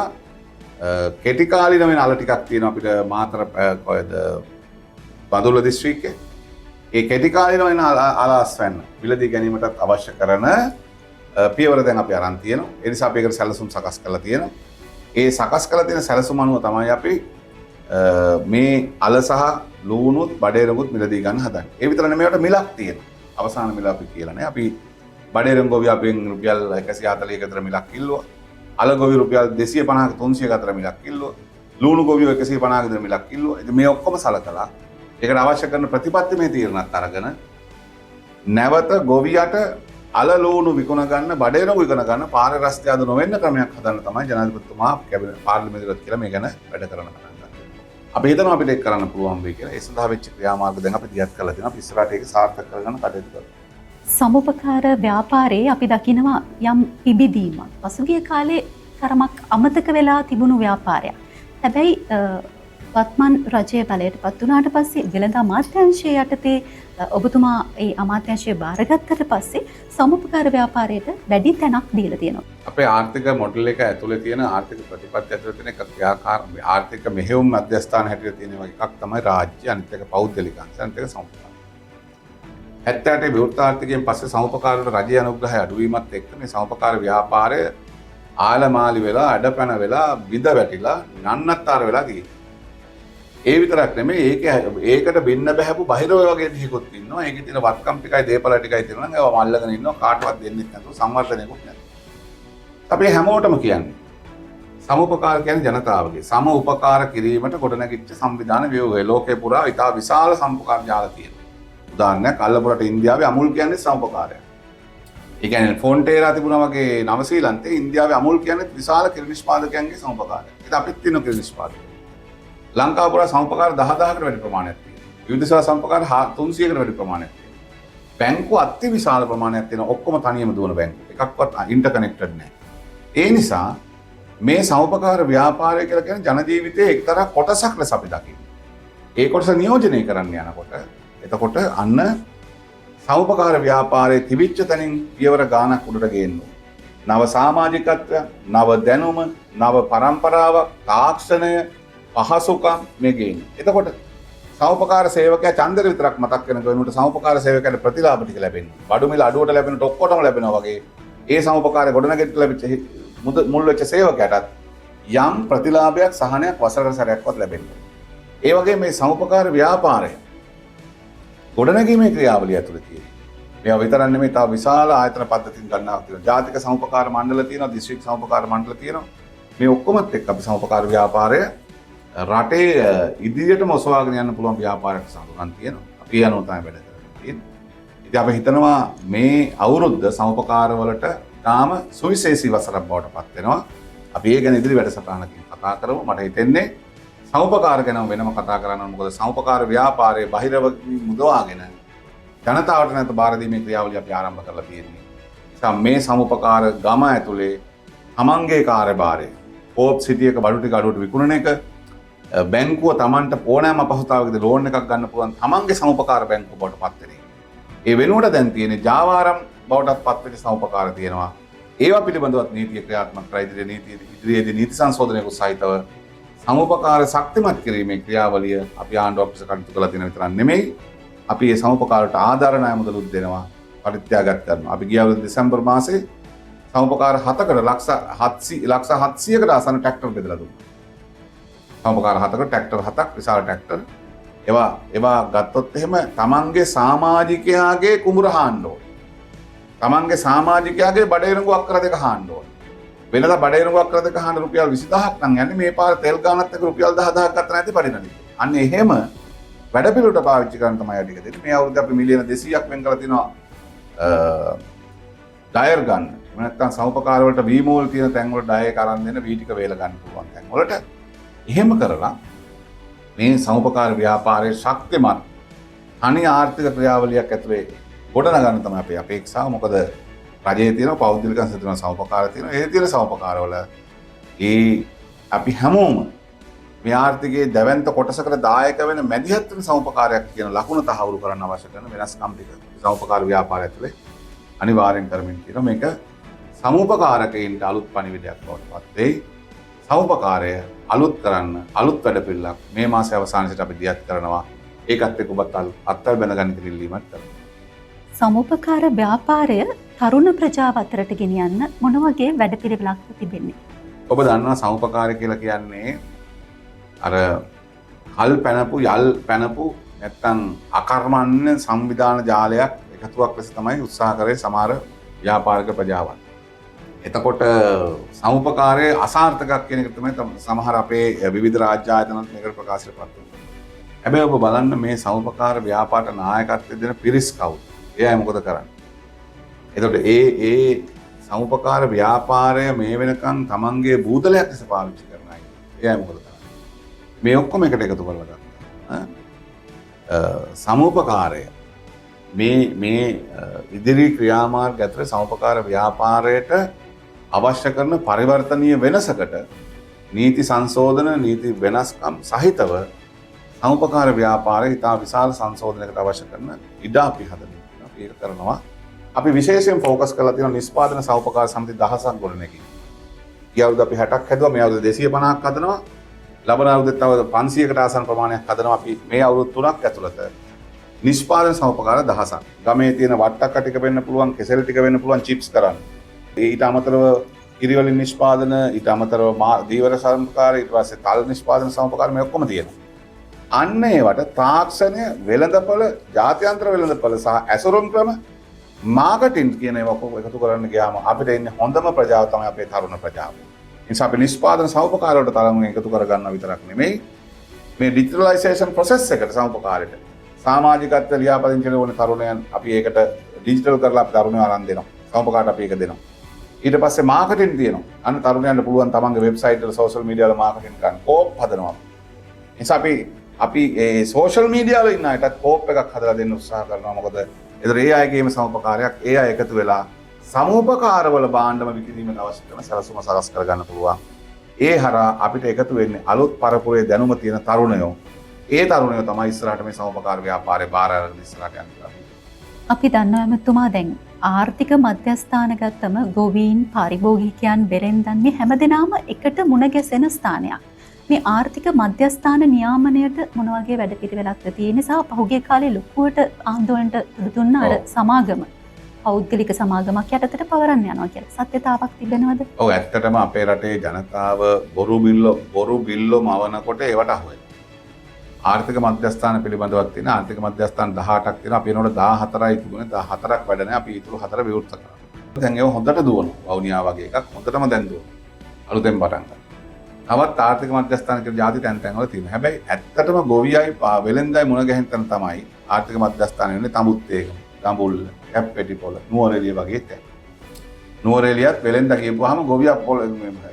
S1: කෙටි කාලීන වෙන අල ටිකක් තියෙනවා අපිට මාතර කොහෙද බදුල්ල දිස්ත්‍රික්කේ. ඒ කෙටි කාලීන වෙන අල අස්වැන්න මිලදී ගැනීමටත් අවශ්‍ය කරන පියවර දැන් අපි අරන් තියෙනවා. ඒ නිසා අපි ඒකට සැලසුම් සකස් කරලා තියෙනවා. ඒ සකස් කරලා තියෙන සැලසුම් අනුව තමයි අපි මේ අල සහ ලුණුත් බඩේරඟුත් මිලදී ගන්න හදන්නේ. ඒ විතර නෙමෙයි මේකට මිලක් තියෙනවා. අවසාන මිල අපි කියලා නෑ. අපි බඩේරඟු ගොවි අපෙන් රුපියල් 140ක අතර මිලක් කිල්ලුවා. අල ගොවි රුපියල් 250ක 300ක අතර මිලක් කිල්ලුවා. ලුණු ගොවි 150ක අතර මිලක් කිල්ලුවා. ඉතින් මේ ඔක්කොම සලකලා ඒකට අවශ්‍ය කරන ප්‍රතිපත්තිමය තීරණත් අරගෙන නැවත ගොවියට අලලූණු විකුණ ගන්න බඩේරොගු විකුණ ගන්න පාරේ රස්තිය අද නොවෙන්න ක්‍රමයක් හදන්න තමයි ජනාධිපතිතුමා කැබිනට් පාර්ලිමේන්තුවට කියලා මේ ගැන වැඩ කරන්න පටන් ගත්තා. අපි හිතනවා අපිට ඒක කරන්න පුළුවන් වෙයි කියලා. ඒ සඳහා වෙච්ච ක්‍රියාමාර්ග දැන් අපි දියත් කරලා තියෙනවා. අපි ඉස්සරහට ඒක සාර්ථක කරගන්න කටයුතු කරමු.
S2: සමුපකාර ව්‍යාපාරයේ අපි දකිනවා යම් පිබිදීමක්. පසුගිය කාලේ තරමක් අමතක වෙලා තිබුණු ව්‍යාපාරයක්. හැබැයි වත්මන් රජය බලයට පත් වුණාට පස්සේ වෙළඳ අමාත්‍යාංශය යටතේ ඔබතුමා ඒ අමාත්‍යාංශය බාරගත්තට පස්සේ සමුපකාර ව්‍යාපාරයට වැඩි තැනක් දීලා තියෙනවා.
S1: අපේ ආර්ථික මොඩල් එක ඇතුලේ තියෙන ආර්ථික ප්‍රතිපත්ති ඇතුලේ තියෙන එක ක්‍රියාකාර ආර්ථික මෙහෙයුම් මධ්‍යස්ථාන හැටියට තියෙන එකක් තමයි රාජ්‍ය, අනිත් එක පෞද්ගලික අංශ, අනිත් එක සමුපකාර. 78 විවෘත ආර්ථිකයෙන් පස්සේ සමුපකාර වල රජයේ අනුග්‍රහය අඩුවීමත් එක්ක මේ සමුපකාර ව්‍යාපාරය ආලමාලි වෙලා අඩපැන වෙලා විඳ වැටිලා නන්නත්තර වෙලා ගියේ. ඒ විතරක් නෙමෙයි ඒකට බින්න බහැපු බහිරව වගේ දෙයක්ත් ඉන්නවා. ඒකේ තියෙන වත්කම් ටිකයි දේපල ටිකයි තියෙනවා නම් ඒවා මල්ලගෙන ඉන්නවා. කාටවත් දෙන්නෙත් නැතුව සංවර්ධනයකුත් නැහැ. අපි හැමෝටම කියන්නේ සමුපකාර කියන්නේ ජනතාවගේ සම උපකාර කිරීමට ගොඩනැගිච්ච සංවිධාන ව්‍යුහය. ලෝකේ පුරා ඉතා විශාල සමුපකාර ජාල තියෙනවා. උදාහරණයක් අල්ලපුරට ඉන්දියාවේ අමුල් කියන්නේ සමුපකාරයක්. ඒ කියන්නේ ෆොන්ටේරා තිබුණා වගේ නව ශ්‍රීලන්තේ ඉන්දියාවේ අමුල් කියන්නේ විශාල කිරි නිෂ්පාදකයන්ගේ සමුපකාරයක්. ඒක අපිත් තියෙන කිරි නිෂ්පාදකයෝ. ලංකාව පුරා සමුපකාර 10000කට වැඩි ප්‍රමාණයක් තියෙනවා. විවිධ සා සමුපකාර 300කට වැඩි ප්‍රමාණයක් තියෙනවා. බැංකු අති විශාල ප්‍රමාණයක් තියෙනවා. ඔක්කොම තනියම දුවන බැංකු. එකක්වත් ඉන්ටර්කනෙක්ටඩ් නැහැ. ඒ නිසා මේ සමුපකාර ව්‍යාපාරය කියලා කියන්නේ ජන ජීවිතයේ එක්තරා කොටසක් ලෙස අපි දකිනවා. ඒ කොටස නියෝජනය කරන්න යනකොට එතකොට අන්න සමුපකාර ව්‍යාපාරයේ තිබිච්ච තැනින් පියවර ගානක් උඩට ගේන්න ඕන. නව සමාජිකත්වය, නව දැනුම, නව පරම්පරාවක්, තාක්ෂණය, පහසුකම් මේ ගේන්නේ. එතකොට සමුපකාර සේවකයා ඡන්දර විතරක් මතක් වෙනකොට වෙනුවට සමුපකාර සේවකයාට ප්‍රතිලාභ ටික ලැබෙනවා. බඩු මිල අඩුවට ලැබෙනට ඔක්කොටම ලැබෙනවා වගේ ඒ සමුපකාරය ගොඩනැගෙන්න ලැබිච්ච මුල් වෙච්ච සේවකයාටත් යම් ප්‍රතිලාභයක් සහනයක් වසරකට සැරයක්වත් ලැබෙනවා. ඒ වගේ මේ සමුපකාර ව්‍යාපාරය ගොඩනැගීමේ ක්‍රියාවලිය ඇතුළේ තියෙනවා. මේවා විතරක් නෙමෙයි තව විශාල ආයතන පද්ධතින් ගන්නවා තියෙනවා. ජාතික සමුපකාර මණ්ඩල තියෙනවා, දිස්ත්‍රික් සමුපකාර මණ්ඩල තියෙනවා. මේ ඔක්කොමත් එක්ක අපි සමුපකාර ව්‍යාපාරය රටේ ඉදිරියටම ඔසවාගෙන යන්න පුළුවන් ව්‍යාපාරයක් සඳහන් තියෙනවා. අපි යනවා තමයි වැඩ කරන්නේ. ඉතින් අපි හිතනවා මේ අවුරුද්ද සමුපකාර වලට තාම සුවිශේෂී වසරක් බවට පත් වෙනවා. අපි ඒ ගැන ඉදිරි වැඩසටහනකින් කතා කරමු. මට හිතෙන්නේ සමුපකාර ගැන වෙනම කතා කරන්න ඕන. මොකද සමුපකාර ව්‍යාපාරයේ බහිරව මුදවාගෙන ජනතාවට නැත බාර දීමේ ක්‍රියාවලිය අපි ආරම්භ කරලා තියෙන්නේ. නිසා මේ සමුපකාර ගම ඇතුලේ තමන්ගේ කාර්යභාරය පෝප් සිටියක බඩු ටික අඩුවට විකුණන එක, බැංකුව තමන්ට ඕනෑම අපහසුතාවකදී ලෝන් එකක් ගන්න පුළුවන් තමන්ගේ සමුපකාර බැංකුව බවට පත් වෙන එක. ඒ වෙනුවට දැන් තියෙන්නේ ජාවාරම් බවටත් පත් වෙච්ච සමුපකාර තියෙනවා. ඒවා පිළිබඳවත් නීතිය ක්‍රියාත්මක කර ඉදිරියේදී නීති සංශෝධනයක සහිතව සමුපකාර ශක්තිමත් කිරීමේ ක්‍රියාවලිය අපි ආණ්ඩුවක් ලෙස කටයුතු කරලා තියෙන විතරක් නෙමෙයි අපි මේ සමුපකාරට ආධාර ණය මුදලුත් දෙනවා, පරිත්‍යාගත් කරනවා. අපි ගිය අවුරුදු දෙසැම්බර් මාසේ සමුපකාර 7කට ලක්ෂ 700කට ආසන්න ට්‍රැක්ටර් බෙදලා දුන්නා. සමුපකාර 7කට ට්‍රැක්ටර් 7ක් විශාල ට්‍රැක්ටර්. ඒවා ගත්තොත් එහෙම තමන්ගේ සමාජිකයාගේ කුඹුර හාන්න ඕනේ. තමන්ගේ සමාජිකයාගේ බඩේරඟු අක්කර දෙක හාන්න ඕනේ. වෙනද බඩේරඟු අක්කර දෙක හාන්න රුපියල් 20000ක් නම් යන්නේ මේ පාර තෙල් ගානත් එක්ක රුපියල් 10000ක් ගත්ත නැති පරිණාමය. අන්න එහෙම වැඩ පිළිවෙලට පාවිච්චි කරන තමයි අඩික දෙන්නේ. මේ අවුරුද්ද අපි මිලියන 200ක් වෙන් කරලා තිනවා ඩයර් ගන්න. නැත්නම් සමුපකාර වලට වී මෝල් තියෙන තැන් වල ඩයර් එක අරන් දෙන වී ටික වේල ගන්න පුළුවන් තැන් වලට එහෙම කරලා මේ සමුපකාර ව්‍යාපාරයේ ශක්තිමත් අනි ආර්ථික ක්‍රියාවලියක් ඇතුලේ ගොඩනගන්න තමයි අපේ අපේක්ෂාව. මොකද රජයේ තියෙන පෞද්ගලික අංශ තියෙන සමුපකාර තියෙන ඒ තියෙන සමුපකාරවල අපි හැමෝම මේ ආර්ථිකයේ දැවැන්ත කොටසකට දායක වෙන මැදිහත් වෙන සමුපකාරයක් කියන ලකුණ තහවුරු කරන්න අවශ්‍ය කරන වෙනස්කම් ටික සමුපකාර ව්‍යාපාරය ඇතුලේ අනිවාර්යෙන් කරමින් කියන මේක සමුපකාරකයින්ට අලුත් පණිවිඩයක් බවට පත් වෙයි. සමුපකාරය අලුත් කරන්න අලුත් වැඩපිළිවෙලක් මේ මාසයේ අවසානයේදී අපි දියත් කරනවා. ඒකත් එක්ක ඔබත් අත්වල බැඳගන්න කිරිල්ලීමක් කරනවා.
S2: සමුපකාර ව්‍යාපාරය තරුණ ප්‍රජාව අතරට ගෙනියන්න මොන වගේ වැඩපිළිවෙලක්ද තිබෙන්නේ?
S1: ඔබ දන්නවා සමුපකාරය කියලා කියන්නේ අර කල් පැනපු යල් පැනපු නැත්තම් අකර්මණ්‍ය සංවිධාන ජාලයක් එකතුවක් ලෙස තමයි උත්සාහ කරේ සමහර ව්‍යාපාරික ප්‍රජාවන්. එතකොට සමුපකාරයේ අසාර්ථකයක් කියන එක තමයි සමහර අපේ විවිධ රාජ්‍ය ආයතනත් මේකට ප්‍රකාශ කරපත් වෙනවා. හැබැයි ඔබ බලන්න මේ සමුපකාර ව්‍යාපාර නායකත්වය දෙන පිරිස් කවුද? ඒ අය මොකද කරන්නේ? එතකොට ඒ සමුපකාර ව්‍යාපාරය මේ වෙනකන් තමන්ගේ බූදලයක් ලෙස පාවිච්චි කරන අය. ඒ අය මොකද කරන්නේ? මේ ඔක්කොම එකට එකතු කරලා ගන්නවා. සමුපකාරය මේ ඉදිරි ක්‍රියාමාර්ග ඇතුළේ සමුපකාර ව්‍යාපාරයට අවශ්‍ය කරන පරිවර්තනීය වෙනසකට නීති සංශෝධන නීති වෙනස්කම් සහිතව සමුපකාර ව්‍යාපාරය ඉතා විශාල සංශෝධනයකට අවශ්‍ය කරන ඉඩ අපි හදනවා. අපි ඒක කරනවා. අපි විශේෂයෙන් ෆෝකස් කරලා තියෙන නිෂ්පාදන සමුපකාර සමිති 1000ක් ගොඩනැගී. ගිය අවුරුදු අපි 60ක් හැදුවා. මේ අවුරුදු 250ක් හදනවා. ලබන අවුරුද්දේ තව 500කට ආසන්න ප්‍රමාණයක් හදනවා. අපි මේ අවුරුදු 3ක් ඇතුළත නිෂ්පාදන සමුපකාර 1000ක්. ගමේ තියෙන වට්ටක්ක ටික වෙන්න පුළුවන්, කෙසෙල් ටික වෙන්න පුළුවන් චිප්ස් කරන්න. ඊට අමතරව කිරිවලින් නිෂ්පාදන, ඊට අමතරව දීවර සමුපකාර, ඊට පස්සේ තල් නිෂ්පාදන සමුපකාර මේ ඔක්කොම තියෙනවා. අන්න ඒවට තාක්ෂණය, වෙළඳපොළ, ජාත්‍යන්තර වෙළඳපොළ සහ ඇසුරුම් ක්‍රම, මාකටිං කියන ඒවා ඔක්කොම එකතු කරන්න ගියාම අපිට ඉන්නේ හොඳම ප්‍රජාව තමයි අපේ තරුණ ප්‍රජාව. ඒ නිසා අපි නිෂ්පාදන සමුපකාර වලට තරම් එකතු කරගන්න විතරක් නෙමෙයි මේ ඩිජිටලයිසේෂන් ප්‍රොසෙස් එකට සමුපකාරයට සමාජිකත්ව ලියාපදිංචි වෙන තරුණයන් අපි ඒකට ඩිජිටල් කරලා අපි තරුණයෝ අරන් දෙනවා. සමුපකාරට අපි ඒක දෙනවා. ඊට පස්සේ මාකටිං තියෙනවා. අන්න තරුණයන්ට පුළුවන් තමන්ගේ වෙබ්සයිට් වල සෝෂල් මීඩියා වල මාකටිං කරන්න කෝප් හදනවා. ඒ නිසා අපි ඒ සෝෂල් මීඩියා වල ඉන්න අයටත් කෝප් එකක් හදලා දෙන්න උත්සාහ කරනවා. මොකද ඒතර ඒ අයගේම සමුපකාරයක් ඒ අය එකතු වෙලා සමුපකාරවල භාණ්ඩම විකිණීමට අවශ්‍ය කරන සලසුම සකස් කරගන්න පුළුවන්. ඒ හරහා අපිට එකතු වෙන්නේ අලුත් පරපුරේ දැනුම තියෙන තරුණයෝ. ඒ තරුණයෝ තමයි ඉස්සරහට මේ සමුපකාර ව්‍යාපාරේ බාර අරගෙන ඉස්සරහට යන්නේ.
S2: අපි දන්නවා එමතුමා දැන් ආර්ථික මධ්‍යස්ථාන ගත්තම ගොවීන් පාරිභෝගිකයන් බෙරෙන්දන් මේ හැමදෙනාම එකට මුණ ගැසෙන ස්ථානයක්. මේ ආර්ථික මධ්‍යස්ථාන නියාමනයට මොන වගේ වැඩපිළිවෙලක්ද තියෙන්නේ සහ පහුගිය කාලේ ලොකුවට ආందోලනට දුන්න අර සමාගම පෞද්ගලික සමාගමක් යටතට පවරන්න යනවා කියලා සත්‍යතාවක් තිබෙනවද?
S1: ඔව් ඇත්තටම අපේ රටේ ජනතාව බොරු බිල්ලෝ මවනකොට ඒවට අහු වෙනවා. ආර්ථික මධ්‍යස්ථාන පිළිබඳවක් තියෙන ආර්ථික මධ්‍යස්ථාන 18ක් තියෙනවා. අපි එනකොට 14යි තිබුණේ 14ක් වැඩ නැහැ. අපි ඊටු 4 විවෘත කරා. දැන් ඒව හොඳට දුවනවා. වවුනියා වගේ එකක් හොඳටම දැන් දුවනවා. අලුතෙන් පටන් ගන්නවා. තවත් ආර්ථික මධ්‍යස්ථාන කියලා ಜಾති තැන් වල තියෙනවා. හැබැයි ඇත්තටම ගොවියයි වෙලෙන්දයි මුණ ගැහෙන තැන තමයි ආර්ථික මධ්‍යස්ථාන වෙන්නේ තමුත්තේක, ගඹුල්ල, කැප්පෙටිපොළ, නුවරඑළිය වගේ තැන්. නුවරඑළියත් වෙලෙන්ද කියපුවාම ගොවියා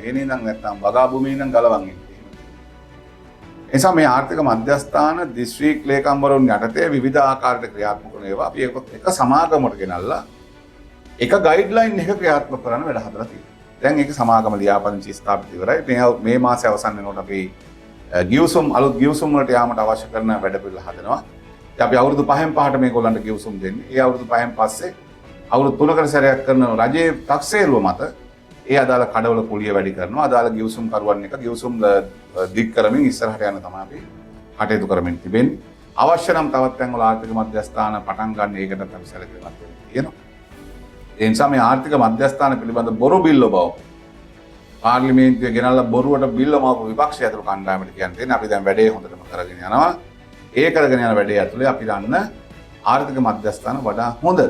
S1: එනේ නම් නැත්තම් වගා භූමියේ නම් ගලවන් ඉන්නේ. එනිසා මේ ආර්ථික මධ්‍යස්ථාන දිස්ත්‍රික් ලේකම්වරුන් යටතේ විවිධ ආකාරයට ක්‍රියාත්මක කරන ඒවා අපි එක සමාගමකට ගෙනල්ලා එක ගයිඩ්ලයින් එක ක්‍රියාත්මක කරන්න වැඩ හදලා තියෙනවා. දැන් ඒක සමාගම ලියාපදිංචි ස්ථාපිත ඉවරයි. මේ මාසයේ අවසන් වෙනකොට අපි අලුත් ගිවිසුම් වලට යාමට අවශ්‍ය කරන වැඩ පිළිවෙල හදනවා. ඉතින් අපි අවුරුදු 5න් 5ට මේගොල්ලන්ට ගිවිසුම් දෙන්නේ. ඒ අවුරුදු 5න් පස්සේ අවුරුදු 3කට සැරයක් කරන රජයේ තක්සේරුව මත ඒ අදාළ කඩවල කුලිය වැඩි කරනවා. අදාළ ගිවිසුම් කරුවන් එක ගිවිසුම් දික් කරමින් ඉස්සරහට යන තමයි අපි කටයුතු කරමින් තිබෙන්නේ. අවශ්‍ය නම් තවත් තැන්වල ආර්ථික මධ්‍යස්ථාන පටන් ගන්න ඒකටත් අපි සැලකිලිමත් වෙන්න තියෙනවා. ඒ නිසා මේ ආර්ථික මධ්‍යස්ථාන පිළිබඳ බොරු බිල්ල බව පාර්ලිමේන්තුවේ ගෙනල්ලා බොරුවට බිල්ල මාපු විපක්ෂය ඇතුළු කණ්ඩායමට කියන්නේ අපි දැන් වැඩේ හොඳටම කරගෙන යනවා. ඒ කරගෙන යන වැඩේ ඇතුලේ අපි දන්න ආර්ථික මධ්‍යස්ථාන වඩා හොඳ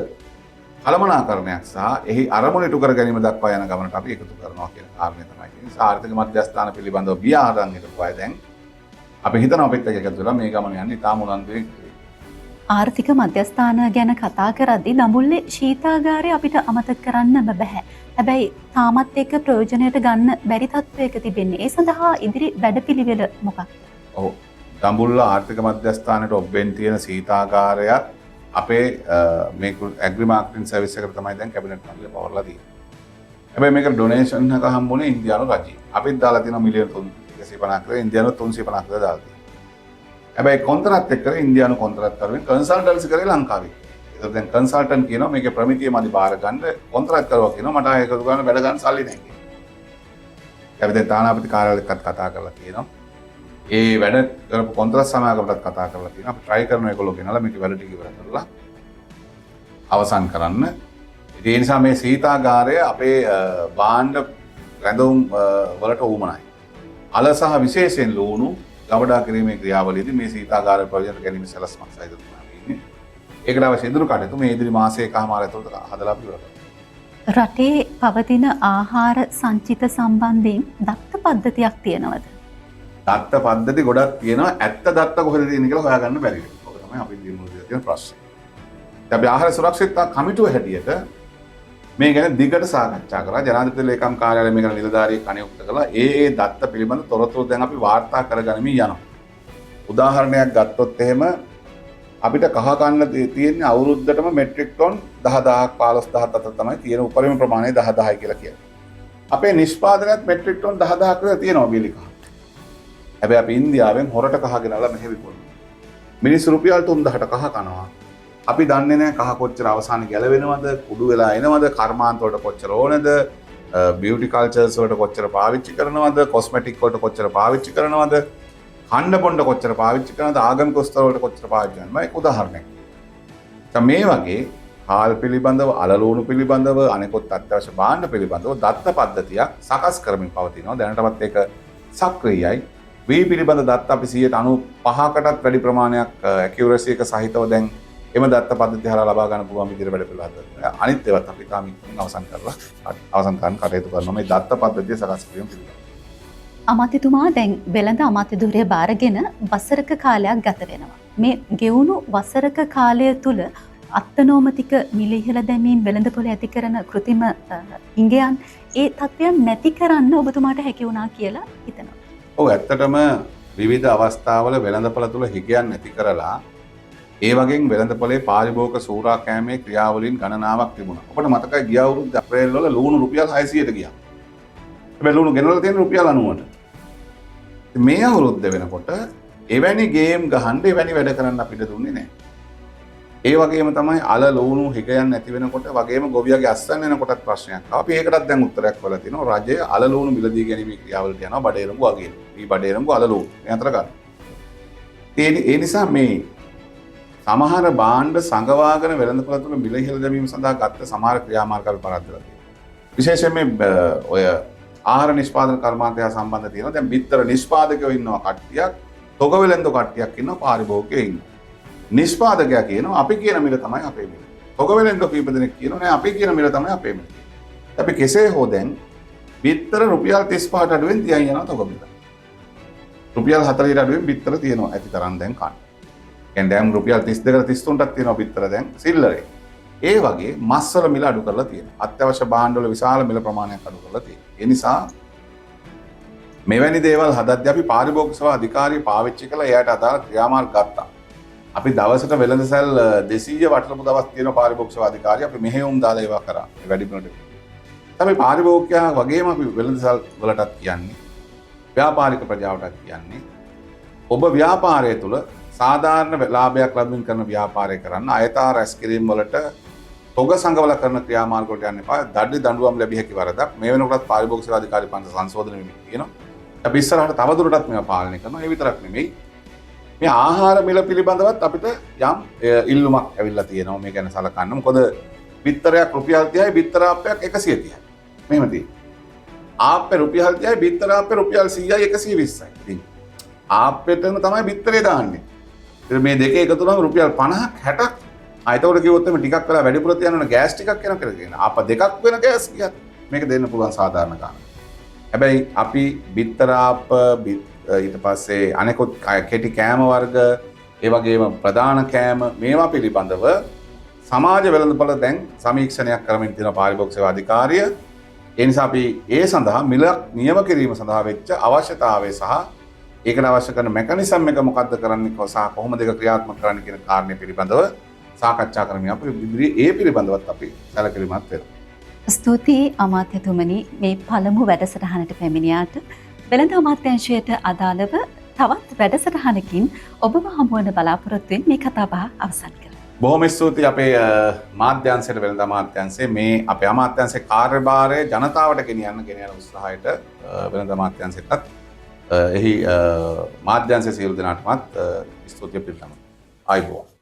S1: කළමනාකරණයක් සහ එහි අරමුණ ඉටු කර ගැනීම දක්වා යන ගමනට අපි එකතු කරනවා කියන කාරණය තමයි. ඒ නිසා ආර්ථික මධ්‍යස්ථාන පිළිබඳව බිය ආරන් හිටපු අය දැන් අපි හිතනවා අපිත් එක්ක එකතු වෙලා මේ ගමන යන්නේ තාම උනන්දුවෙන්.
S2: ආර්ථික මධ්‍යස්ථාන ගැන කතා කරද්දී දඹුල්ලේ ශීතාගාරය අපිට අමතක කරන්න බෑ. හැබැයි තාමත් ඒක ප්‍රයෝජනයට ගන්න බැරි තත්ත්වයක තිබෙන්නේ. ඒ සඳහා ඉදිරි වැඩපිළිවෙල මොකක්ද?
S1: ඔව්. දඹුල්ල ආර්ථික මධ්‍යස්ථානයේ ඔබෙන් තියෙන ශීතාගාරයක් අපේ මේ ඇග්‍රි මාකටිංగ్ සර්විස් එකට තමයි දැන් කැබිනට් මණ්ඩලය පවර්ලා තියෙන්නේ. හැබැයි මේක ඩොනේෂන් එක හම්බුනේ ඉන්දියානු රජයෙන්. අපිත් දාලා තියෙනවා මිලියන 150කට ඉන්දියානු 350කට දාලා තියෙනවා. හැබැයි කොන්ත්‍රාත් එක්ක ඉන්දියානු කොන්ත්‍රාත් කරුවෙන් කන්සල්ටන්සි කරේ ලංකාවේ. ඒක දැන් කන්සල්ටන්ට් කියනවා මේකේ ප්‍රමිතිය මදි බාර ගන්න කොන්ත්‍රාත් කරුවා කියනවා මට ඒක දුගන්න වැඩ ගන්න සල්ලි නැහැ කියලා. හැබැයි දැන් තානාපති කාර්යාලයකත් කතා කරලා තියෙනවා. ඒ වැඩ කරපු කොන්ත්‍රාත් සමාගමකටත් කතා කරලා තියෙනවා. අපි try කරන ඒගොල්ලෝ ගෙනලා මේක වැඩ ටික ඉවර කරලා අවසන් කරන්න. ඒ නිසා මේ සීතාගාරය අපේ භාණ්ඩ රැඳවුම් වලට උවමනයි. අල සහ විශේෂයෙන් ලුණු ගබඩා කිරීමේ ක්‍රියාවලියේදී මේ සීතාගාරය ප්‍රයෝජන ගැනීම සලස්මක් සහිත තමයි ඉන්නේ. ඒකට අවශ්‍ය ඉදිරි කටයුතු මේ ඉදිරි මාසයකමාර ඇතුළත හදලා අපි ඉවර කරනවා.
S2: රටේ පවතින ආහාර සංචිත සම්බන්ධයෙන් දත්ත පද්ධතියක් තියෙනවද?
S1: දත්ත පද්ධති ගොඩක් තියෙනවා. ඇත්ත දත්ත කොහෙද තියෙන්නේ කියලා හොයාගන්න බැරි වෙනවා. ඔක තමයි අපි මුලින්ම තියෙන ප්‍රශ්නේ. අපි ආහාර සුරක්ෂිතතා කමිටුව හැටියට මේ ගැන දිගට සාකච්ඡා කරා. ජනාධිපති ලේකම් කාර්යාලය මේ ගැන නිලධාරියෙක් අනියුක්ත කළා. ඒ දත්ත පිළිබඳ තොරතුරු දැන් අපි වාර්තා කරගනිමින් යනවා. උදාහරණයක් ගත්තොත් එහෙම අපිට කහ කන්න තියෙන්නේ අවුරුද්දටම මෙට්‍රික් ටොන් 10000ක් 15000ක් අතර තමයි තියෙන උපරිම ප්‍රමාණය 10000යි කියලා කියන්නේ. අපේ නිෂ්පාදනයත් මෙට්‍රික් ටොන් 10000ක් විතර තියෙනවා බීලි කහ. හැබැයි අපි ඉන්දියාවෙන් හොරට කහ ගෙනල්ලා මෙහෙ විකුණනවා. මිනිස්සු රුපියල් 3000ට කහ කනවා. අපි දන්නේ නැහැ කහ කොච්චර අවසානයේ ගැලවෙනවද, කුඩු වෙලා එනවද, කර්මාන්ත වලට කොච්චර ඕනද, බියුටි කල්චර්ස් වලට කොච්චර පාවිච්චි කරනවද, කොස්මැටික් වලට කොච්චර පාවිච්චි කරනවද, කණ්ඩ පොණ්ඩ කොච්චර පාවිච්චි කරනවද, ආගමික උත්සව වලට කොච්චර පාවිච්චි කරනවද. ඒක උදාහරණයක්. දැන් මේ වගේ කාල් පිළිබඳව, අලලූණු පිළිබඳව, අනෙකුත් අත්‍යවශ්‍ය භාණ්ඩ පිළිබඳව දත්ත පද්ධතියක් සකස් කරමින් පවතිනවා. දැනටමත් ඒක සක්‍රියයි. වී පිළිබඳ දත්ත අපි 95%කටත් වැඩි ප්‍රමාණයක් ඇකියුරසි එක සහිතව දැන් එම දත්ත පද්ධතිය හරහා ලබා ගන්න පුළුවන් විදිහට වැඩ පිළිවෙල හදලා. අනිත් ඒවාත් අපි තාම ඉක්මනින් අවසන් කරන්න කටයුතු කරනවා මේ දත්ත පද්ධතිය සකස් කිරීම පිළිබඳව.
S2: අමාත්‍යතුමා දැන් වෙළඳ අමාත්‍ය ධුරය බාරගෙන වසරක කාලයක් ගත වෙනවා. මේ ගෙවුණු වසරක කාලය තුල අත්නෝමතික මිල ඉහළ දැමීම් වෙළඳපොළ ඇති කරන කෘතිම ඉංගයන් ඒ තත්ත්වයන් නැති කරන්න ඔබතුමාට හැකි වුණා කියලා හිතනවා.
S1: ඔව් ඇත්තටම විවිධ අවස්ථාවල වෙළඳපොළ තුල හිගයන් නැති කරලා ඒ වගේ වෙළඳපොලේ පාරිභෝගික සූරා කෑමේ ක්‍රියාවලින් ගණනාවක් තිබුණා. ඔබට මතකයි ගිය අවුරුද්ද අප්‍රේල් වල ලුණු රුපියල් 600ට ගියා. හැබැයි ලුණු ගෙනල්ලා තියෙන රුපියල් 90ට. මේ අවුරුද්ද වෙනකොට එවැනි ගේම් ගහන්න එවැනි වැඩ කරන්න අපිට දුන්නේ නැහැ. ඒ වගේම තමයි අල ලුණු හිගයන් නැති වෙනකොට වගේම ගොවියගේ අස්සන් වෙනකොටත් ප්‍රශ්නයක් ආවා. අපි ඒකටත් දැන් උත්තරයක් හොයලා තිනවා. රජය අල ලුණු මිලදී ගැනීමේ ක්‍රියාවලට යනවා බඩේරඹු වගේ. මේ බඩේරඹු අල ලුණු මේ අතර ගන්න. ඒ නිසා මේ සමහර භාණ්ඩ සංගවාගෙන වෙළඳපොළ තුළ මිල ඉහළ දැමීම සඳහා ගත්ත සමහර ක්‍රියාමාර්ග අපි පරද්දලා තියෙනවා. විශේෂයෙන් මේ ඔය ආහාර නිෂ්පාදන කර්මාන්තය සම්බන්ධ තියෙනවා. දැන් බිත්තර නිෂ්පාදකයෝ ඉන්නවා කට්ටියක්, තොග වෙළඳ කට්ටියක් ඉන්නවා, පාරිභෝගිකයෝ ඉන්නවා. නිෂ්පාදකයා කියනවා අපි කියන මිල තමයි අපේ මිල. තොග වෙළඳ කීප දෙනෙක් කියනවා නෑ අපි කියන මිල තමයි අපේ මිල. අපි කෙසේ හෝ දැන් බිත්තර රුපියල් 35ට අඩුවෙන් තියන් යනවා තොග මිල. රුපියල් 40ට අඩුවෙන් බිත්තර තියෙනවා ඇති තරම් දැන් කන්න. දැන් රුපියල් 32ට 33ටත් තියෙනවා බිත්තර දැන් සිල්ලරේ. ඒ වගේ මස්වල මිල අඩු කරලා තියෙනවා. අත්‍යවශ්‍ය භාණ්ඩවල විශාල මිල ප්‍රමාණයක් අඩු කරලා තියෙනවා. ඒ නිසා මෙවැනි දේවල් හදද්දී අපි පාරිභෝගික සේවා අධිකාරිය පාවිච්චි කළා එයාට අදාළ ක්‍රියාමාර්ග ගත්තා. අපි දවසට වෙළඳසැල් 200 වටලපු දවස් තියෙන පාරිභෝගික සේවා අධිකාරිය අපි මෙහෙයුම් දාලා ඒවා කරා. ඒ වැඩි ප්‍රමාණයට. තමයි පාරිභෝගිකයා වගේම අපි වෙළඳසැල් වලටත් කියන්නේ ව්‍යාපාරික ප්‍රජාවටත් කියන්නේ ඔබ ව්‍යාපාරය තුළ සාධාරණ ලාභයක් ලබමින් කරන ව්‍යාපාරය කරන්න අයථා රැස් කිරීම වලට තොග සංගවල කරන ක්‍රියාමාර්ග වලට යන්න එපා. දඩ දඬුවම් ලැබිය හැකි වරදක් මේ වෙනකොටත් පාරිභෝගික සේවා අධිකාරිය පන්සල සංශෝධන වෙමින් තියෙනවා. අපි ඉස්සරහට තවදුරටත් මේවා පාලනය කරනවා. ඒ විතරක් නෙමෙයි මේ ආහාර මිල පිළිබඳවත් අපිට යම් ඉල්ලුමක් ඇවිල්ලා තියෙනවා. මේ ගැන සලකන්න. මොකද බිත්තරයක් රුපියල් 30යි බිත්තර ආප්පයක් 130යි. මෙහෙම තියෙනවා. ආප්පේ රුපියල් 30යි බිත්තර ආප්පේ රුපියල් 100යි 120යි. ඉතින් ආප්පෙටම තමයි බිත්තරේ දාන්නේ. මේ දෙක එකතු වුණාම රුපියල් 50ක් 60ක් ආයතවල කිව්වොත් එimhe ටිකක් වෙලා වැඩිපුර තියනවනේ ගෑස් ටිකක් යනවා කියලා කියන. ආප්ප දෙකක් වෙන ගෑස් කියත් මේක දෙන්න පුළුවන් සාධාරණ කාරණා. හැබැයි අපි බිත්තර ආප්ප ඊට පස්සේ අනෙකුත් කෙටි කෑම වර්ග ඒ වගේම ප්‍රධාන කෑම මේවා පිළිබඳව සමාජ වෙළඳපොළ දැන් සමීක්ෂණයක් කරමින් තියෙන පාරිභෝගික සේවා අධිකාරිය. ඒ නිසා අපි ඒ සඳහා මිල නියම කිරීම සඳහා වෙච්ච අවශ්‍යතාවය සහ ඒකට අවශ්‍ය කරන මෙකනිසම් එක මොකක්ද කරන්නේ සහ කොහොමද ඒක ක්‍රියාත්මක කරන්නේ කියන කාරණේ පිළිබඳව සාකච්ඡා කරමින් අපි ඒ පිළිබඳවත් අපි සැලකිලිමත් වෙනවා.
S2: ස්තුතියි අමාත්‍යතුමනි මේ පළමු වැඩසටහනට පැමිණියාට. වෙළඳ අමාත්‍යාංශයට අදාළව තවත් වැඩසටහනකින් ඔබව හමුවන බලාපොරොත්තුවෙන් මේ කතාබහ අවසන් කරනවා.
S1: බොහොම ස්තුතියි අපේ මාධ්‍යංශයට වෙළඳ අමාත්‍යාංශයේ මේ අපේ අමාත්‍යාංශයේ කාර්යභාරය ජනතාවට ගෙනියන උත්සාහයට වෙළඳ අමාත්‍යාංශයටත් එහි මාධ්‍යංශ සියලු දෙනාටමත් ස්තුතිය පිළිගන්නවා. ආයුබෝවන්.